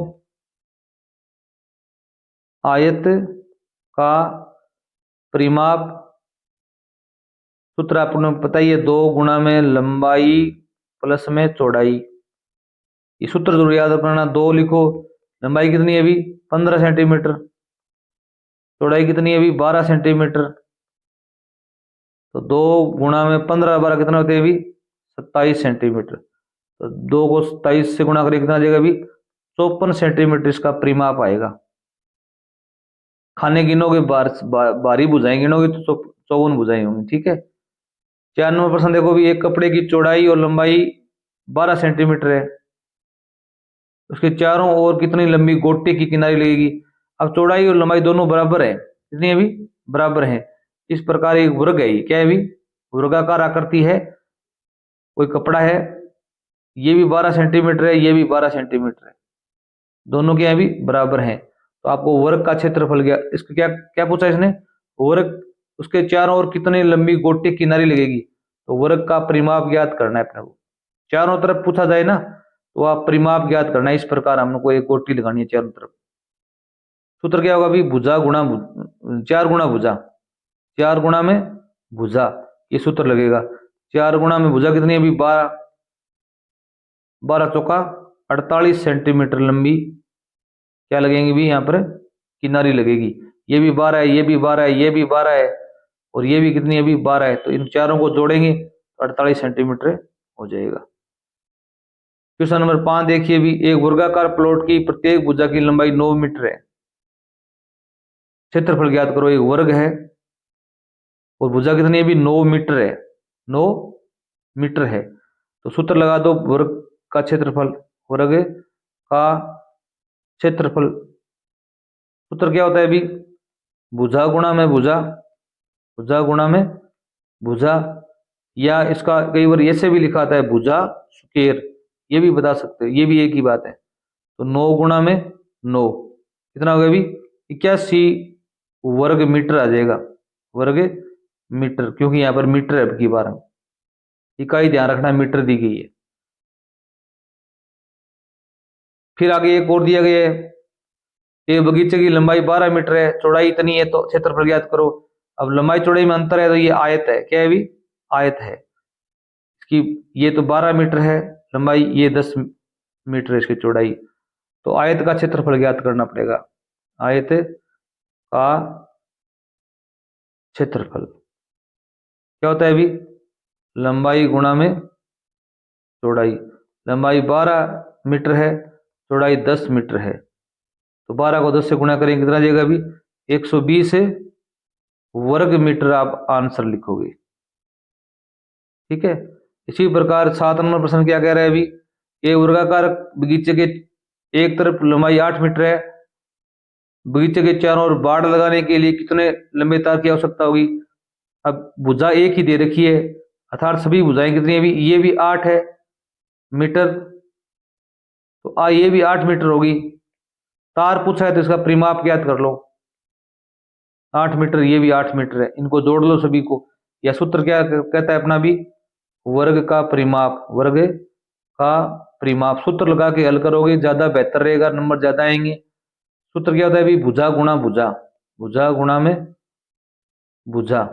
आयत का परिमाप सूत्र आपको पता ही है 2 गुणा में लंबाई प्लस में चौड़ाई। ये सूत्र जरूर याद रखना। 2 लिखो, लंबाई कितनी है अभी 15 सेंटीमीटर, चौड़ाई कितनी है अभी 12 सेंटीमीटर। तो 2 गुणा में 15 12 कितना होते हैं अभी 27 सेंटीमीटर। तो 2 को 27 से गुणा करें कितना आ जाएगा अभी 54 सेंटीमीटर इसका परिमाप आएगा। खाने गिनोगे बारी बुझाएं गिनोगे तो 54 बुझाई होंगी। ठीक है। 4 नंबर प्रश्न देखो भी, एक कपड़े की चौड़ाई और लंबाई 12 सेंटीमीटर है, उसके चारों ओर कितनी लंबी गोटे की किनारी लगेगी। अब चौड़ाई और लंबाई दोनों बराबर है, कितनी है अभी बराबर है। इस प्रकार एक वर्ग है, क्या है अभी वर्गाकार आकृति है। कोई कपड़ा है, ये भी 12 सेंटीमीटर है, ये भी 12 सेंटीमीटर है, दोनों के अभी बराबर हैं। तो आपको वर्ग का क्षेत्रफल गया, इसका क्या क्या पूछा इसने, वर्ग उसके चारों ओर कितनी लंबी गोटे किनारी लगेगी। तो वर्ग का परिमाप ज्ञात करना है अपने को। चारों तरफ पूछा जाए ना तो आप परिमाप ज्ञात करना है। इस प्रकार हमको एक गोटी लगानी है चारों तरफ। सूत्र क्या होगा अभी भुजा गुणा 4 गुणा भुजा, 4 गुणा में भुजा, ये सूत्र लगेगा। 4 गुणा में भुजा कितनी है अभी 12, 12 चौका 48 सेंटीमीटर लंबी क्या लगेंगी भी यहाँ पर किनारी लगेगी। ये भी 12 है, ये भी 12 है, ये भी 12 है और ये भी कितनी अभी 12 है। तो इन चारों को जोड़ेंगे तो 48 सेंटीमीटर हो जाएगा। क्वेश्चन नंबर 5 देखिए भी, एक वर्गाकार प्लॉट की प्रत्येक भुजा की लंबाई 9 मीटर है, क्षेत्रफल ज्ञात करो। एक वर्ग है और भुजा कितनी है अभी 9 मीटर है, 9 मीटर है। तो सूत्र लगा दो वर्ग का क्षेत्रफल, वर्ग का क्षेत्रफल सूत्र क्या होता है अभी भुजा गुणा में भुजा, भुजा गुणा में भुजा, या इसका कई बार ऐसे भी लिखा आता है भुजा स्क्वायर, ये भी बता सकते हो, ये भी एक ही बात है। तो 9 गुणा में 9 कितना हो गया अभी 81 वर्ग मीटर आ जाएगा, वर्ग मीटर, क्योंकि यहाँ पर मीटर है की बार इकाई ध्यान रखना मीटर दी गई है। फिर आगे एक और दिया गया है, एक बगीचे की लंबाई 12 मीटर है, चौड़ाई इतनी है, तो क्षेत्रफल ज्ञात करो। अब लंबाई चौड़ाई में अंतर है, तो ये आयत है, क्या है अभी आयत है इसकी, ये तो 12 मीटर है लंबाई, ये 10 मीटर है इसकी चौड़ाई, तो आयत का क्षेत्रफल ज्ञात करना पड़ेगा। आयत का क्षेत्रफल क्या होता है अभी, लंबाई गुणा में चौड़ाई, लंबाई 12 मीटर है, चौड़ाई 10 मीटर है, तो 12 को 10 से गुणा करेंगे कितना जाएगा अभी 120 वर्ग मीटर आप आंसर लिखोगे। ठीक है, इसी प्रकार 7 नंबर प्रश्न क्या कह रहा है अभी, एक वर्गाकार बगीचे के एक तरफ लंबाई 8 मीटर है, बगीचे के चारों ओर बाड़ लगाने के लिए कितने लंबे तार की आवश्यकता होगी। अब भुजा एक ही दे रखी है, अर्थात सभी भुजाएं कितनी है अभी, ये भी 8 है मीटर, तो ये भी 8 मीटर होगी। तार पूछा है तो इसका परिमाप ज्ञात कर लो, 8 मीटर, ये भी 8 मीटर है, इनको जोड़ लो सभी को। या सूत्र क्या कहता है अपना भी, वर्ग का परिमाप, वर्ग का परिमाप, सूत्र लगा के हल करोगे ज्यादा बेहतर रहेगा, नंबर ज्यादा आएंगे। सूत्र क्या होता है अभी, भुजा गुणा भुजा, भुजा गुणा में भुजा,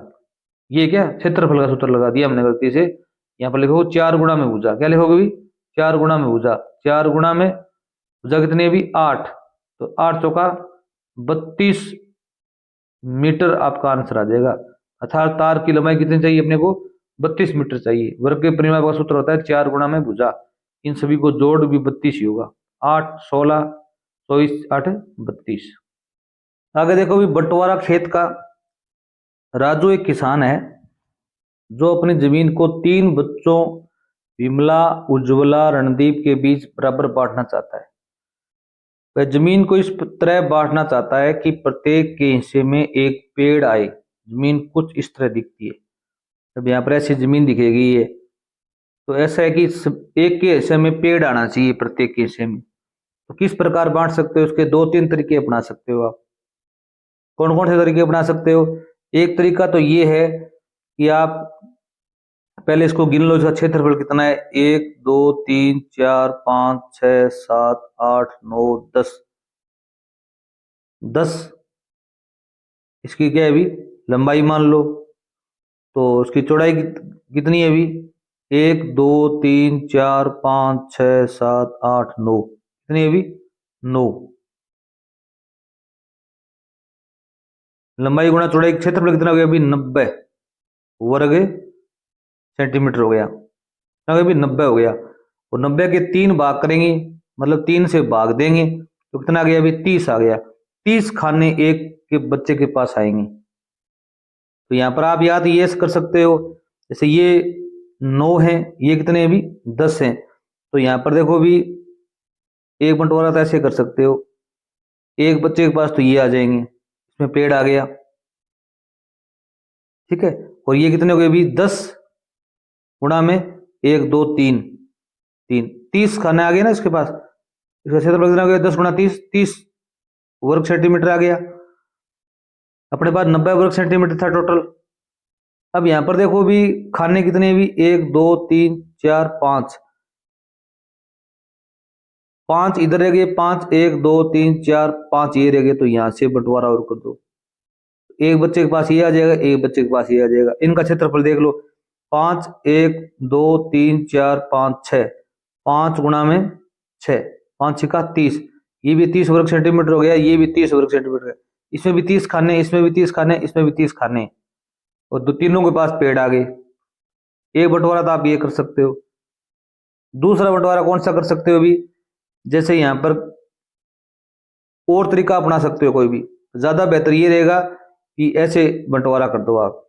ये क्या क्षेत्रफल का सूत्र लगा दिया हमने गलती से, यहाँ पर लिखो 4 गुणा में भुजा, क्या लिखोगे अभी 4 गुणा में भुजा, 4 गुणा में भुजा कितनी है अभी 8, तो 8 चौका 32 मीटर आपका आंसर आ जाएगा। अर्थात तार की लंबाई कितनी चाहिए अपने को, 32 मीटर चाहिए। वर्ग के परिमाप का सूत्र होता है 4 गुणा में भुजा, इन सभी को जोड़ भी 32 ही होगा, 8 16 24 8 32। आगे देखो भी बंटवारा खेत का। राजू एक किसान है जो अपनी जमीन को 3 बच्चों विमला उज्ज्वला रणदीप के बीच बराबर बांटना चाहता है। वह जमीन को इस तरह बांटना चाहता है कि प्रत्येक के हिस्से में एक पेड़ आए। जमीन कुछ इस तरह दिखती है, अब यहाँ पर ऐसी जमीन दिखेगी ये, तो ऐसा है कि एक के हिस्से में पेड़ आना चाहिए प्रत्येक के हिस्से में। तो किस प्रकार बांट सकते हो, उसके 2-3 तरीके अपना सकते हो आप। कौन कौन से तरीके अपना सकते हो, एक तरीका तो ये है कि आप पहले इसको गिन लो, इसका क्षेत्रफल कितना है, 1 2 3 4 5 6 7 8 9 10, 10 इसकी क्या है अभी लंबाई मान लो, तो उसकी चौड़ाई कितनी है अभी 1 2 3 4 5 6 7 8 9, कितनी है अभी 9, लंबाई गुणा चौड़ाई, क्षेत्रफल कितना हो गया अभी 90 वर्ग सेंटीमीटर हो गया, अभी 90 हो गया। और 90 के 3 भाग करेंगे, मतलब 3 से भाग देंगे तो कितना आ गया अभी 30 आ गया। 30 खाने एक के बच्चे के पास आएंगे। तो यहाँ पर आप याद ये कर सकते हो, जैसे ये 9 है, ये कितने अभी 10 हैं, तो यहाँ पर देखो अभी एक बंटवारा तो ऐसे कर सकते हो, एक बच्चे के पास तो ये आ जाएंगे, इसमें पेड़ आ गया, ठीक है। और ये कितने हो गए अभी 10 गुणा में 1 2 3 3, 30 खाने आ गए ना इसके पास, इसका क्षेत्रफल कितना हो गया 10 गुणा 30, 30 वर्ग सेंटीमीटर आ गया। अपने पास 90 वर्ग सेंटीमीटर था टोटल। अब यहां पर देखो भी खाने कितने भी 1 2 3 4 5, 5 इधर रह गए, 5 1 2 3 4 5 ये रह गए, तो यहां से बंटवारा और कर दो, एक बच्चे के पास ये आ जाएगा, एक बच्चे के पास ये आ जाएगा। इनका क्षेत्रफल देख लो, 5 1 2 3 4 5 6, 5 गुणा में 6, 5 6 30, ये भी 30 वर्ग सेंटीमीटर हो गया, ये भी 30 वर्ग सेंटीमीटर है, इसमें भी 30 खाने, इसमें भी 30 खाने, इसमें भी 30 खाने, और दो तीनों के पास पेड़ आ गए। एक बंटवारा तो आप ये कर सकते हो। दूसरा बंटवारा कौन सा कर सकते हो भी, जैसे यहां पर और तरीका अपना सकते हो कोई भी, ज्यादा बेहतर ये रहेगा कि ऐसे बंटवारा कर दो आप,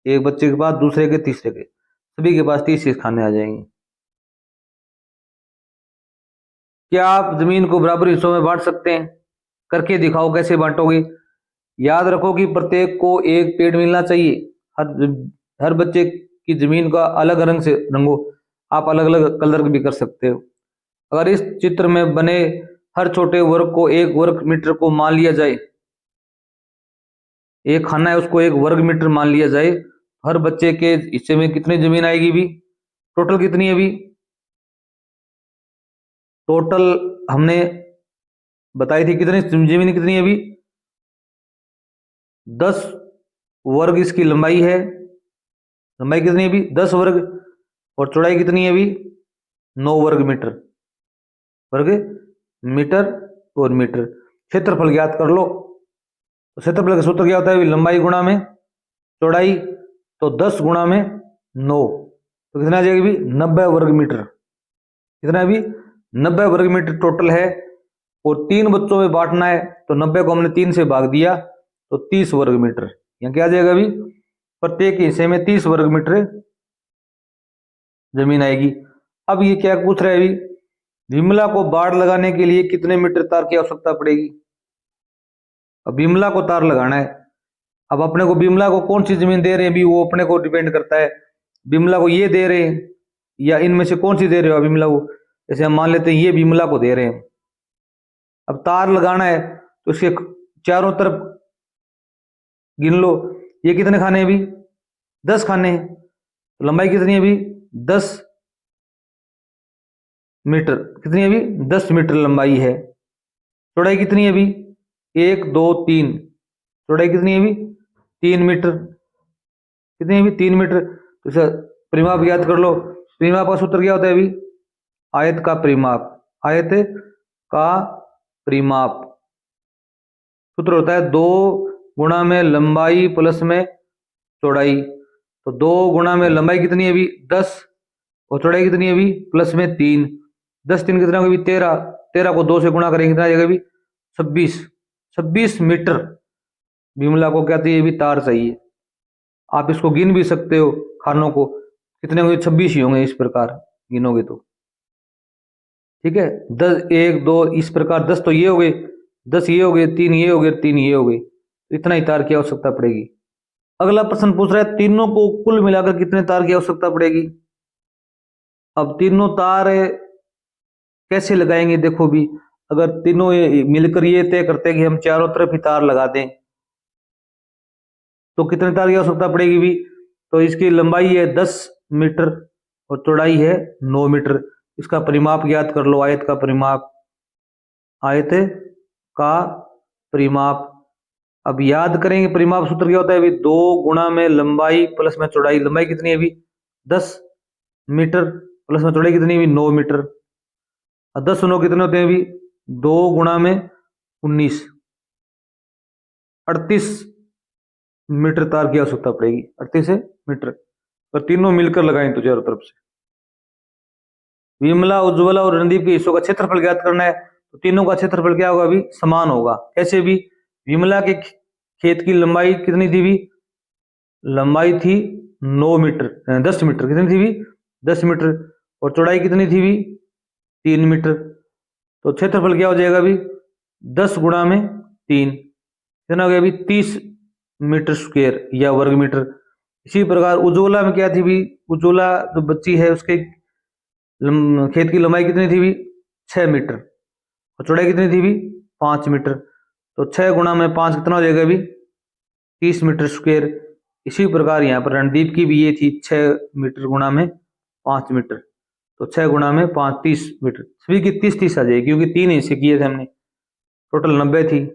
एक बच्चे के पास, दूसरे के, तीसरे के, सभी के पास 30 खाने आ जाएंगे। क्या आप जमीन को बराबर हिस्सों में बांट सकते हैं, करके दिखाओ कैसे बांटोगे। याद रखो कि प्रत्येक को एक पेड़ मिलना चाहिए, हर बच्चे की जमीन का अलग रंग से रंगो, आप अलग अलग कलर भी कर सकते हो। अगर इस चित्र में बने हर छोटे वर्ग को 1 वर्ग मीटर को मान लिया जाए, एक खाना है उसको 1 वर्ग मीटर मान लिया जाए, हर बच्चे के हिस्से में कितनी जमीन आएगी भी, टोटल कितनी है भी, टोटल हमने बताई थी कितनी जमीन कितनी है भी, 10 वर्ग इसकी लंबाई है, लंबाई कितनी है भी 10 वर्ग, और चौड़ाई कितनी है भी 9 वर्ग मीटर, वर्ग मीटर और मीटर। क्षेत्रफल ज्ञात कर लो, तो क्षेत्रफल का सूत्र क्या होता है, लंबाई गुणा में चौड़ाई, तो 10 गुणा में 9, तो कितना आ जाएगा भी 90 वर्ग मीटर, कितना है भी 90 वर्ग मीटर टोटल है। और 3 बच्चों में बांटना है, तो 90 को हमने 3 से भाग दिया, तो 30 वर्ग मीटर, यहाँ क्या आ जाएगा भी प्रत्येक हिस्से में 30 वर्ग मीटर जमीन आएगी। अब ये क्या पूछ रहा है भी, विमला को बाड़ लगाने के लिए कितने मीटर तार की आवश्यकता पड़ेगी। अब विमला को तार लगाना है, अब अपने को विमला को कौन सी जमीन दे रहे हैं भी, वो अपने को डिपेंड करता है, विमला को ये दे रहे हैं या इनमें से कौन सी दे रहे हो विमला को, जैसे हम मान लेते हैं ये विमला को दे रहे हैं। अब तार लगाना है तो इसके चारों तरफ गिन लो, ये कितने खाने हैं भी 10 खाने हैं, तो लंबाई कितनी है भी 10 मीटर, कितनी है भी 10 मीटर लंबाई है। चौड़ाई कितनी है भी 1 2 3, चौड़ाई कितनी है भी 3 मीटर, कितनी है भी 3 मीटर। तो इसे परिमाप याद कर लो, परिमाप का सूत्र क्या होता है भी, आयत का परिमाप, आयत का परिमाप सूत्र होता है 2 गुणा में लंबाई प्लस में चौड़ाई, तो 2 गुणा में लंबाई कितनी है भी 10, और चौड़ाई कितनी है भी प्लस में 3, 10 3 कितना होगा भी 13, 13 को 2 से गुणा करेंगे कितना आ जाएगा भी 26, 26 मीटर विमला को क्या चाहिए भी तार चाहिए। आप इसको गिन भी सकते हो खानों को, कितने होंगे 26 ही होंगे, इस प्रकार गिनोगे तो ठीक है। 10 1 2 इस प्रकार 10 तो ये हो गए, 10 ये हो गए, 3 ये हो गए, 3 ये हो गए, इतना ही तार की आवश्यकता पड़ेगी। अगला प्रश्न पूछ रहा है तीनों को कुल मिलाकर कितने तार की आवश्यकता पड़ेगी। अब तीनों तार कैसे लगाएंगे, देखो भी अगर तीनों मिलकर ये तय करते हैं कि हम चारों तरफ ही तार लगा दें, तो कितने तार की आवश्यकता पड़ेगी भी, तो इसकी लंबाई है 10 मीटर और चौड़ाई है 9 मीटर। इसका परिमाप ज्ञात कर लो, आयत का परिमाप, आयत का परिमाप। अब याद करेंगे परिमाप सूत्र क्या होता है भी 2 गुणा में लंबाई प्लस में चौड़ाई, लंबाई कितनी है भी 10 मीटर प्लस में चौड़ाई कितनी है भी 9 मीटर, 10 9 कितने होते हैं भी 2 गुणा में 19, 38 मीटर तार की आवश्यकता पड़ेगी, 38 मीटर, और तीनों मिलकर लगाएं तो चारों तरफ से। विमला उज्ज्वला और रणदीप के हिस्सों का क्षेत्रफल ज्ञात करना है, तो तीनों का क्षेत्रफल क्या होगा भी समान होगा। कैसे भी, विमला के खेत की लंबाई कितनी थी भी, लंबाई थी 9 मीटर 10 मीटर, कितनी थी भी 10 मीटर, और चौड़ाई कितनी थी भी 3 मीटर, तो क्षेत्रफल क्या हो जाएगा भी 10 गुणा में 3, कितना हो गया भी 30 मीटर स्क्वायर या वर्ग मीटर। इसी प्रकार उज्ज्वला में क्या थी भी, उज्ज्वला जो बच्ची है उसके खेत की लंबाई कितनी थी भी 6 मीटर, और चौड़ाई कितनी थी भी 5 मीटर, तो 6 गुणा में 5 कितना हो जाएगा भी 30 मीटर स्क्वायर। इसी प्रकार यहाँ पर रणदीप की भी ये थी 6 मीटर गुणा में 5 मीटर, तो 6 गुणा में 5 30 मीटर, सभी की 30 30 आ जाएगी क्योंकि 3 हिस्से किए थे हमने, टोटल 90 थी।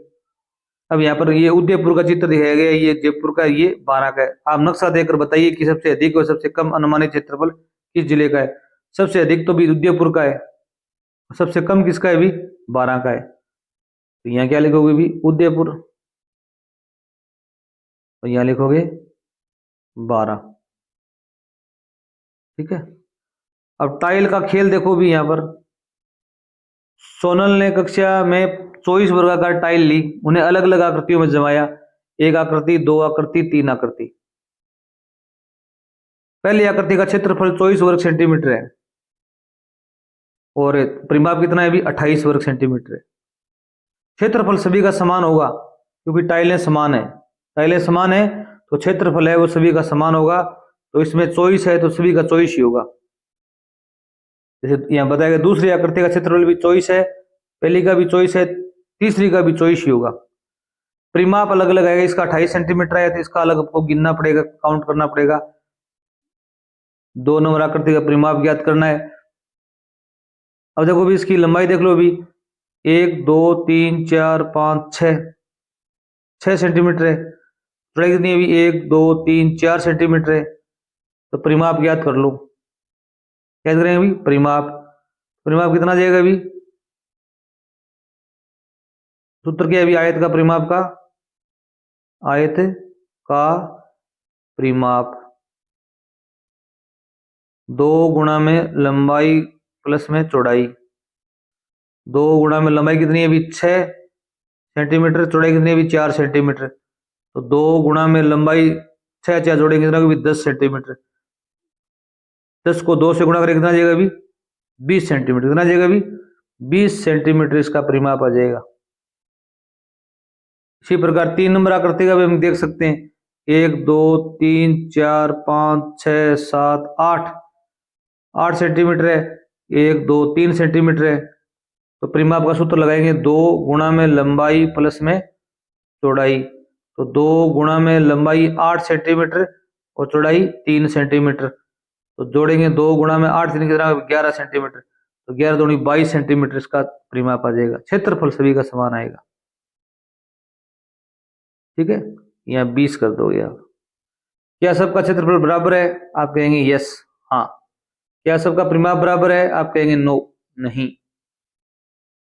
अब यहाँ पर ये उदयपुर का चित्र दिखाया गया, ये जयपुर का, ये 12 का है। आप नक्शा देखकर बताइए कि सबसे अधिक और सबसे कम अनुमानित क्षेत्रफल किस जिले का है। सबसे अधिक तो भी उदयपुर का है, सबसे कम किसका है भी 12 का है, तो यहाँ क्या लिखोगे भी उदयपुर, तो यहाँ लिखोगे 12, ठीक है। अब टाइल का खेल देखो भी, यहाँ पर सोनल ने कक्षा में 24 वर्गाकार टाइल ली, उन्हें अलग अलग आकृतियों में जमाया, 1 आकृति 2 आकृति 3 आकृति। पहली आकृति का क्षेत्रफल 24 वर्ग सेंटीमीटर है और परिमाप कितना है भी 28 वर्ग सेंटीमीटर है। क्षेत्रफल सभी का समान होगा क्योंकि टाइलें समान है, टाइलें समान है तो क्षेत्रफल है वो सभी का समान होगा, तो इसमें चॉइस है तो सभी का चॉइस ही होगा। जैसे यहाँ बताया गया दूसरी आकृति का क्षेत्रफल भी चॉइस है, पहली का भी चॉइस है, तीसरी का भी चॉइस ही होगा। परिमाप अलग अलग आएगा, इसका 28 सेंटीमीटर है तो इसका अलग आपको गिनना पड़ेगा, काउंट करना पड़ेगा। 2 नंबर आकृति का परिमाप ज्ञात करना है। अब देखो भी इसकी लंबाई देख लो अभी 1 2 3 4 5 6 सेंटीमीटर है। चौड़ाई कितनी है अभी 1 2 3 4 सेंटीमीटर है। तो परिमाप ज्ञात कर लो। क्या करेंगे अभी परिमाप कितना जाएगा अभी, सूत्र क्या है अभी आयत का परिमाप का, आयत का परिमाप 2 गुणा में लंबाई प्लस में चौड़ाई। 2 गुणा में लंबाई कितनी है अभी 6 सेंटीमीटर, चौड़ाई कितनी है अभी 4 सेंटीमीटर। तो 2 गुणा में लंबाई 6 4 जोड़ेंगे कितना अभी 10 सेंटीमीटर। 10 को 2 से गुणा करें कितना जाएगा अभी 20 सेंटीमीटर। कितना जाएगा अभी 20 सेंटीमीटर इसका परिमाप आ जाएगा। इसी प्रकार 3 नंबर आकृति का भी हम देख सकते हैं 1 2 3 4 5 6 7 8 सेंटीमीटर है, 1 2 3 सेंटीमीटर है। तो परिमाप का सूत्र लगाएंगे 2 गुणा में लंबाई प्लस में चौड़ाई। तो 2 गुणा में लंबाई 8 सेंटीमीटर और चौड़ाई 3 सेंटीमीटर। तो जोड़ेंगे 2 गुणा में 8 कितना 11 सेंटीमीटर। तो 11 दूनी 22 सेंटीमीटर इसका परिमाप आ जाएगा। क्षेत्रफल सभी का समान आएगा। ठीक है, यहाँ 20 कर दोगे आप। क्या सबका क्षेत्रफल बराबर है, आप कहेंगे यस हाँ। क्या सबका परिमाप बराबर है, आप कहेंगे नो नहीं।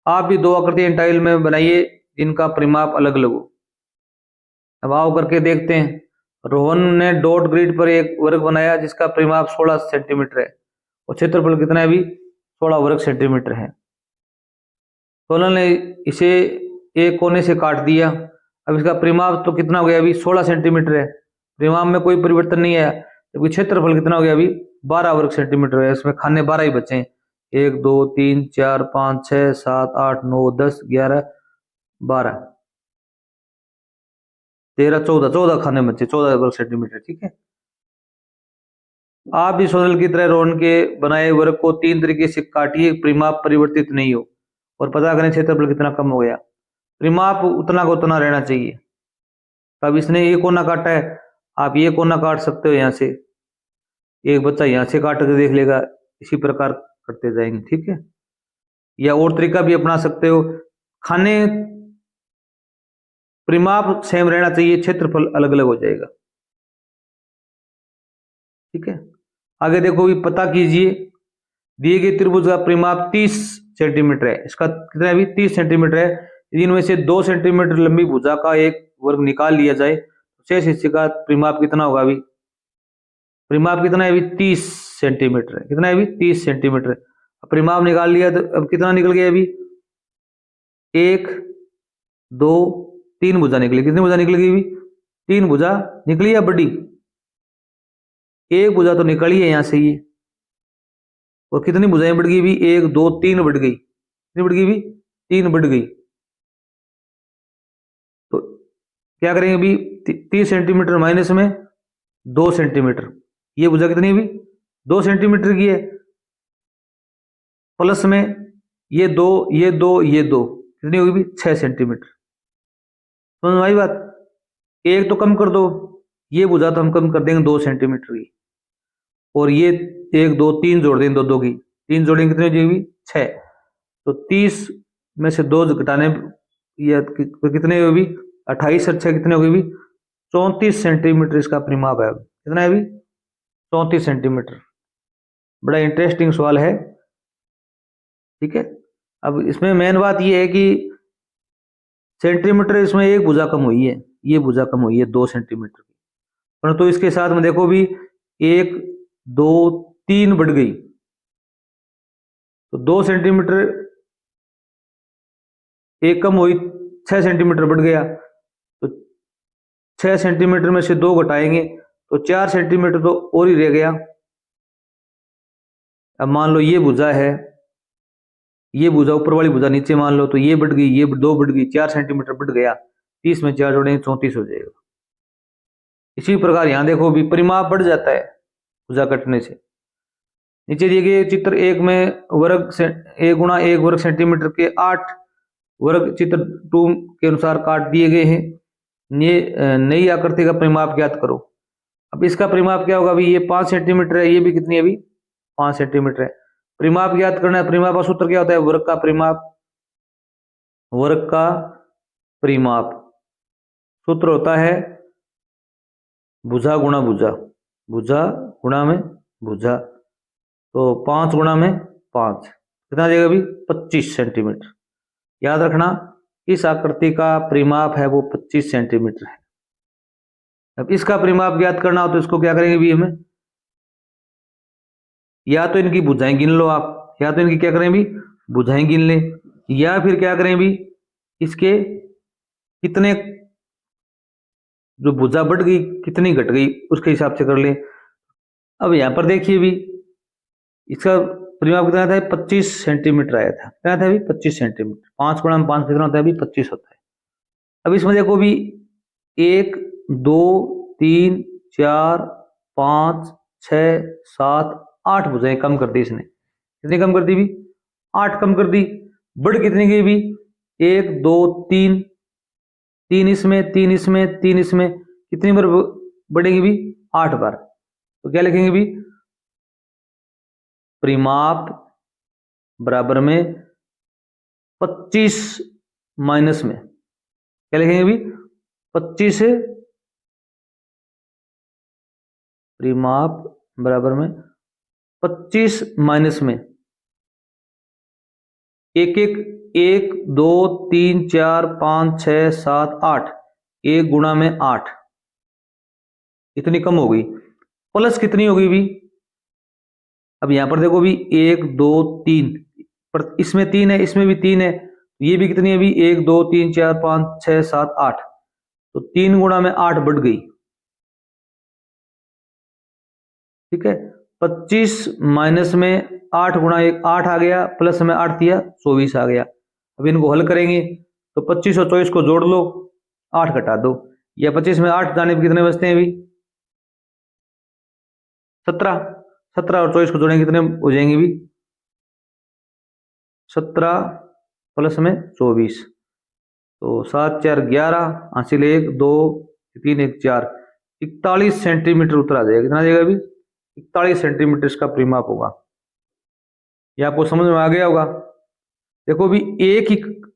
आप भी 2 आकृतियां टाइल में बनाइए जिनका परिमाप अलग अलग हो। अब आओ करके देखते हैं। रोहन ने डॉट ग्रिड पर एक वर्ग बनाया जिसका परिमाप 16 सेंटीमीटर है और क्षेत्रफल कितना है अभी 16 वर्ग सेंटीमीटर है। सोनल ने इसे एक कोने से काट दिया। अब इसका परिमाप तो कितना हो गया अभी 16 सेंटीमीटर है, परिमाप में कोई परिवर्तन नहीं है। जबकि क्षेत्रफल कितना हो गया अभी 12 वर्ग सेंटीमीटर है। इसमें खाने 12 ही बचे हैं, 1 2 3 4 5 6 7 8 9 10 11 12 13 14 खाने बचे, 14 वर्ग सेंटीमीटर। ठीक है, आप भी सोनल की तरह रोहन के बनाए वर्ग को 3 तरीके से काटिए, परिमाप परिवर्तित नहीं हो और पता करें क्षेत्रफल कितना कम हो गया। परिमाप उतना का उतना रहना चाहिए। तब इसने ये कोना काटा है, आप ये कोना काट सकते हो, यहाँ से एक बच्चा यहाँ से काट के देख लेगा। इसी प्रकार करते जाएंगे। ठीक है, या और तरीका भी अपना सकते हो। खाने परिमाप सेम रहना चाहिए, क्षेत्रफल अलग अलग हो जाएगा। ठीक है, आगे देखो भी पता कीजिए दिए गए त्रिभुज का परिमाप 30 सेंटीमीटर है। इसका कितना है अभी 30 सेंटीमीटर है। इनमें से 2 सेंटीमीटर लंबी भुजा का एक वर्ग निकाल लिया जाए तो शेष हिस्से का परिमाप कितना होगा अभी, परिमाप कितना है अभी 30 सेंटीमीटर है। कितना है अभी 30 सेंटीमीटर। परिमाप निकाल लिया तो अब कितना निकल गया अभी 1 2 3 भुजा निकली। कितनी भुजा निकल गई अभी 3 भुजा निकली है बड़ी, एक भुजा तो निकली है यहां से ये। और कितनी भुजाएं बढ़ गई अभी 1 2 3 बढ़ गई। कितनी बढ़ गई अभी 3 बढ़ गई। तो क्या करेंगे अभी 30 सेंटीमीटर माइनस में 2 सेंटीमीटर, ये भुजा कितनी अभी 2 सेंटीमीटर की है, प्लस में ये 2 ये 2 ये 2 कितनी होगी 6 सेंटीमीटर। समझ में आई बात। एक तो कम कर दो, ये भुजा तो हम कम कर देंगे 2 सेंटीमीटर की, और ये 1 2 3 जोड़ देंगे 2 2 की, 3 जोड़ेंगे कितनी हो जाएगी 6। तो 30 में से 2 घटाने ये कितने होगी 28 और 6 कितने हो गई 34 सेंटीमीटर इसका परिमाप है। कितना है अभी 34 सेंटीमीटर। बड़ा इंटरेस्टिंग सवाल है। ठीक है, अब इसमें मेन बात ये है कि सेंटीमीटर इसमें एक भुजा कम हुई है, ये भुजा कम हुई है 2 सेंटीमीटर की, परंतु तो इसके साथ में देखो भी 1 2 3 बढ़ गई। तो 2 सेंटीमीटर एक कम हुई 6 सेंटीमीटर बढ़ गया। तो 6 सेंटीमीटर में से 2 घटाएंगे तो 4 सेंटीमीटर तो और ही रह गया। अब मान लो ये भुजा है, ये भुजा ऊपर वाली भुजा नीचे मान लो, तो ये बढ़ गई, ये 2 बढ़ गई, 4 सेंटीमीटर बढ़ गया। 30 में 4 जोड़ेंगे 34 हो जाएगा। इसी प्रकार यहां देखो भी परिमाप बढ़ जाता है, भुजा कटने से। नीचे दिए गए चित्र एक में वर्ग से 1 × 1 वर्ग सेंटीमीटर के 8 वर्ग चित्र 2 के अनुसार काट दिए गए हैं। ये नई आकृति का परिमाप ज्ञात करो। अब इसका परिमाप क्या होगा? अभी ये 5 सेंटीमीटर है, ये भी कितनी है? अभी 5 सेंटीमीटर है। परिमाप ज्ञात करना है। परिमाप का सूत्र क्या होता है? वर्ग का परिमाप। वर्ग का परिमाप सूत्र होता है भुजा गुणा भुजा, भुजा गुणा में भुजा। तो 5 गुणा में 5 कितना आ जाएगा? अभी 25 सेंटीमीटर। याद रखना इस आकृति का परिमाप है वो 25 सेंटीमीटर है। अब इसका परिमाप ज्ञात करना हो तो इसको क्या करेंगे भी हमें? या तो इनकी भुजाएं गिन लो आप, या तो इनकी क्या करें भी? भुजाएं गिन लें, या फिर क्या करें भी? इसके कितने जो भुजा बढ़ गई कितनी घट गई उसके हिसाब से कर लें। अब यहां पर देखिए भी इसका परिमाप कितना था? 25 सेंटीमीटर आया था। क्या था अभी? 25 सेंटीमीटर। 5 गुणा में 5 कितना होता है? अभी 25 होता है। अब इसमें देखो भी 1 2 3 4 5 6 7 8 भुजाएं कम कर दी इसने। कितनी कम कर दी भी? 8 कम कर दी। बढ़ कितनी गई भी? 1 2 3 3 इसमें 3 इसमें 3 इसमें कितनी बार बढ़ेगी भी? 8 बार। तो क्या लिखेंगे भी? परिमाप बराबर में 25 माइनस में क्या लिखेंगे भी? 25 परिमाप बराबर में 25 माइनस में 1 1 1 2 3 4 5 6 7 8 1 गुणा में 8 इतनी कम हो गई। प्लस कितनी होगी भी? अब यहां पर देखो भी 1 2 3 पर इसमें 3 है, इसमें भी 3 है, ये भी कितनी है भी? 1 2 3 4 5 6 7 8। तो 3 गुणा में 8 बढ़ गई। ठीक है। 25 माइनस में 8 गुणा 1 8 आ गया, प्लस में 8 दिया 24 आ गया। अब इनको हल करेंगे तो 25 और 24 को जोड़ लो, 8 घटा दो, या 25 में 8 जाने पर कितने बचते हैं भी? 17। 17 और 24 को जोड़ेंगे कितने हो जाएंगे भी? 17 प्लस में 24, तो 7 4 11 हासिल 1 2 3 1 4 41 सेंटीमीटर उत्तर आ जाएगा। कितना आ जाएगा भी? 41 सेंटीमीटर इसका परिमाप होगा। ये आपको समझ में आ गया होगा। देखो भी एक ही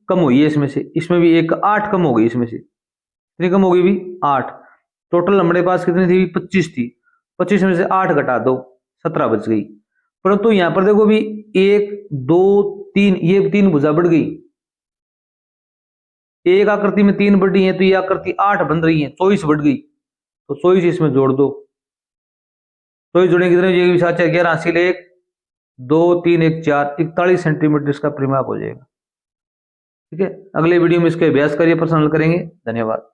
कम हुई है इसमें से, इसमें भी एक 8 कम हो गई। इसमें से कितनी कम हो गई भी? 8। टोटल हमारे पास कितनी थी? 25 थी। 25 में से 8 घटा दो, 17 बच गई। परंतु यहां पर देखो भी 1 2 3 ये 3 भुजा बढ़ गई। एक आकृति में 3 बढ़ी है तो ये आकृति 8 बन रही है, 24 बढ़ गई। तो 24 इसमें जोड़ दो, 24 जोड़े कितने हो जाएगी? 7 4 11 हासिल 1 2 3 1 4 41 सेंटीमीटर इसका परिमाप हो जाएगा। ठीक है। अगले वीडियो में इसके अभ्यास करिए, प्रश्न हल करेंगे। धन्यवाद।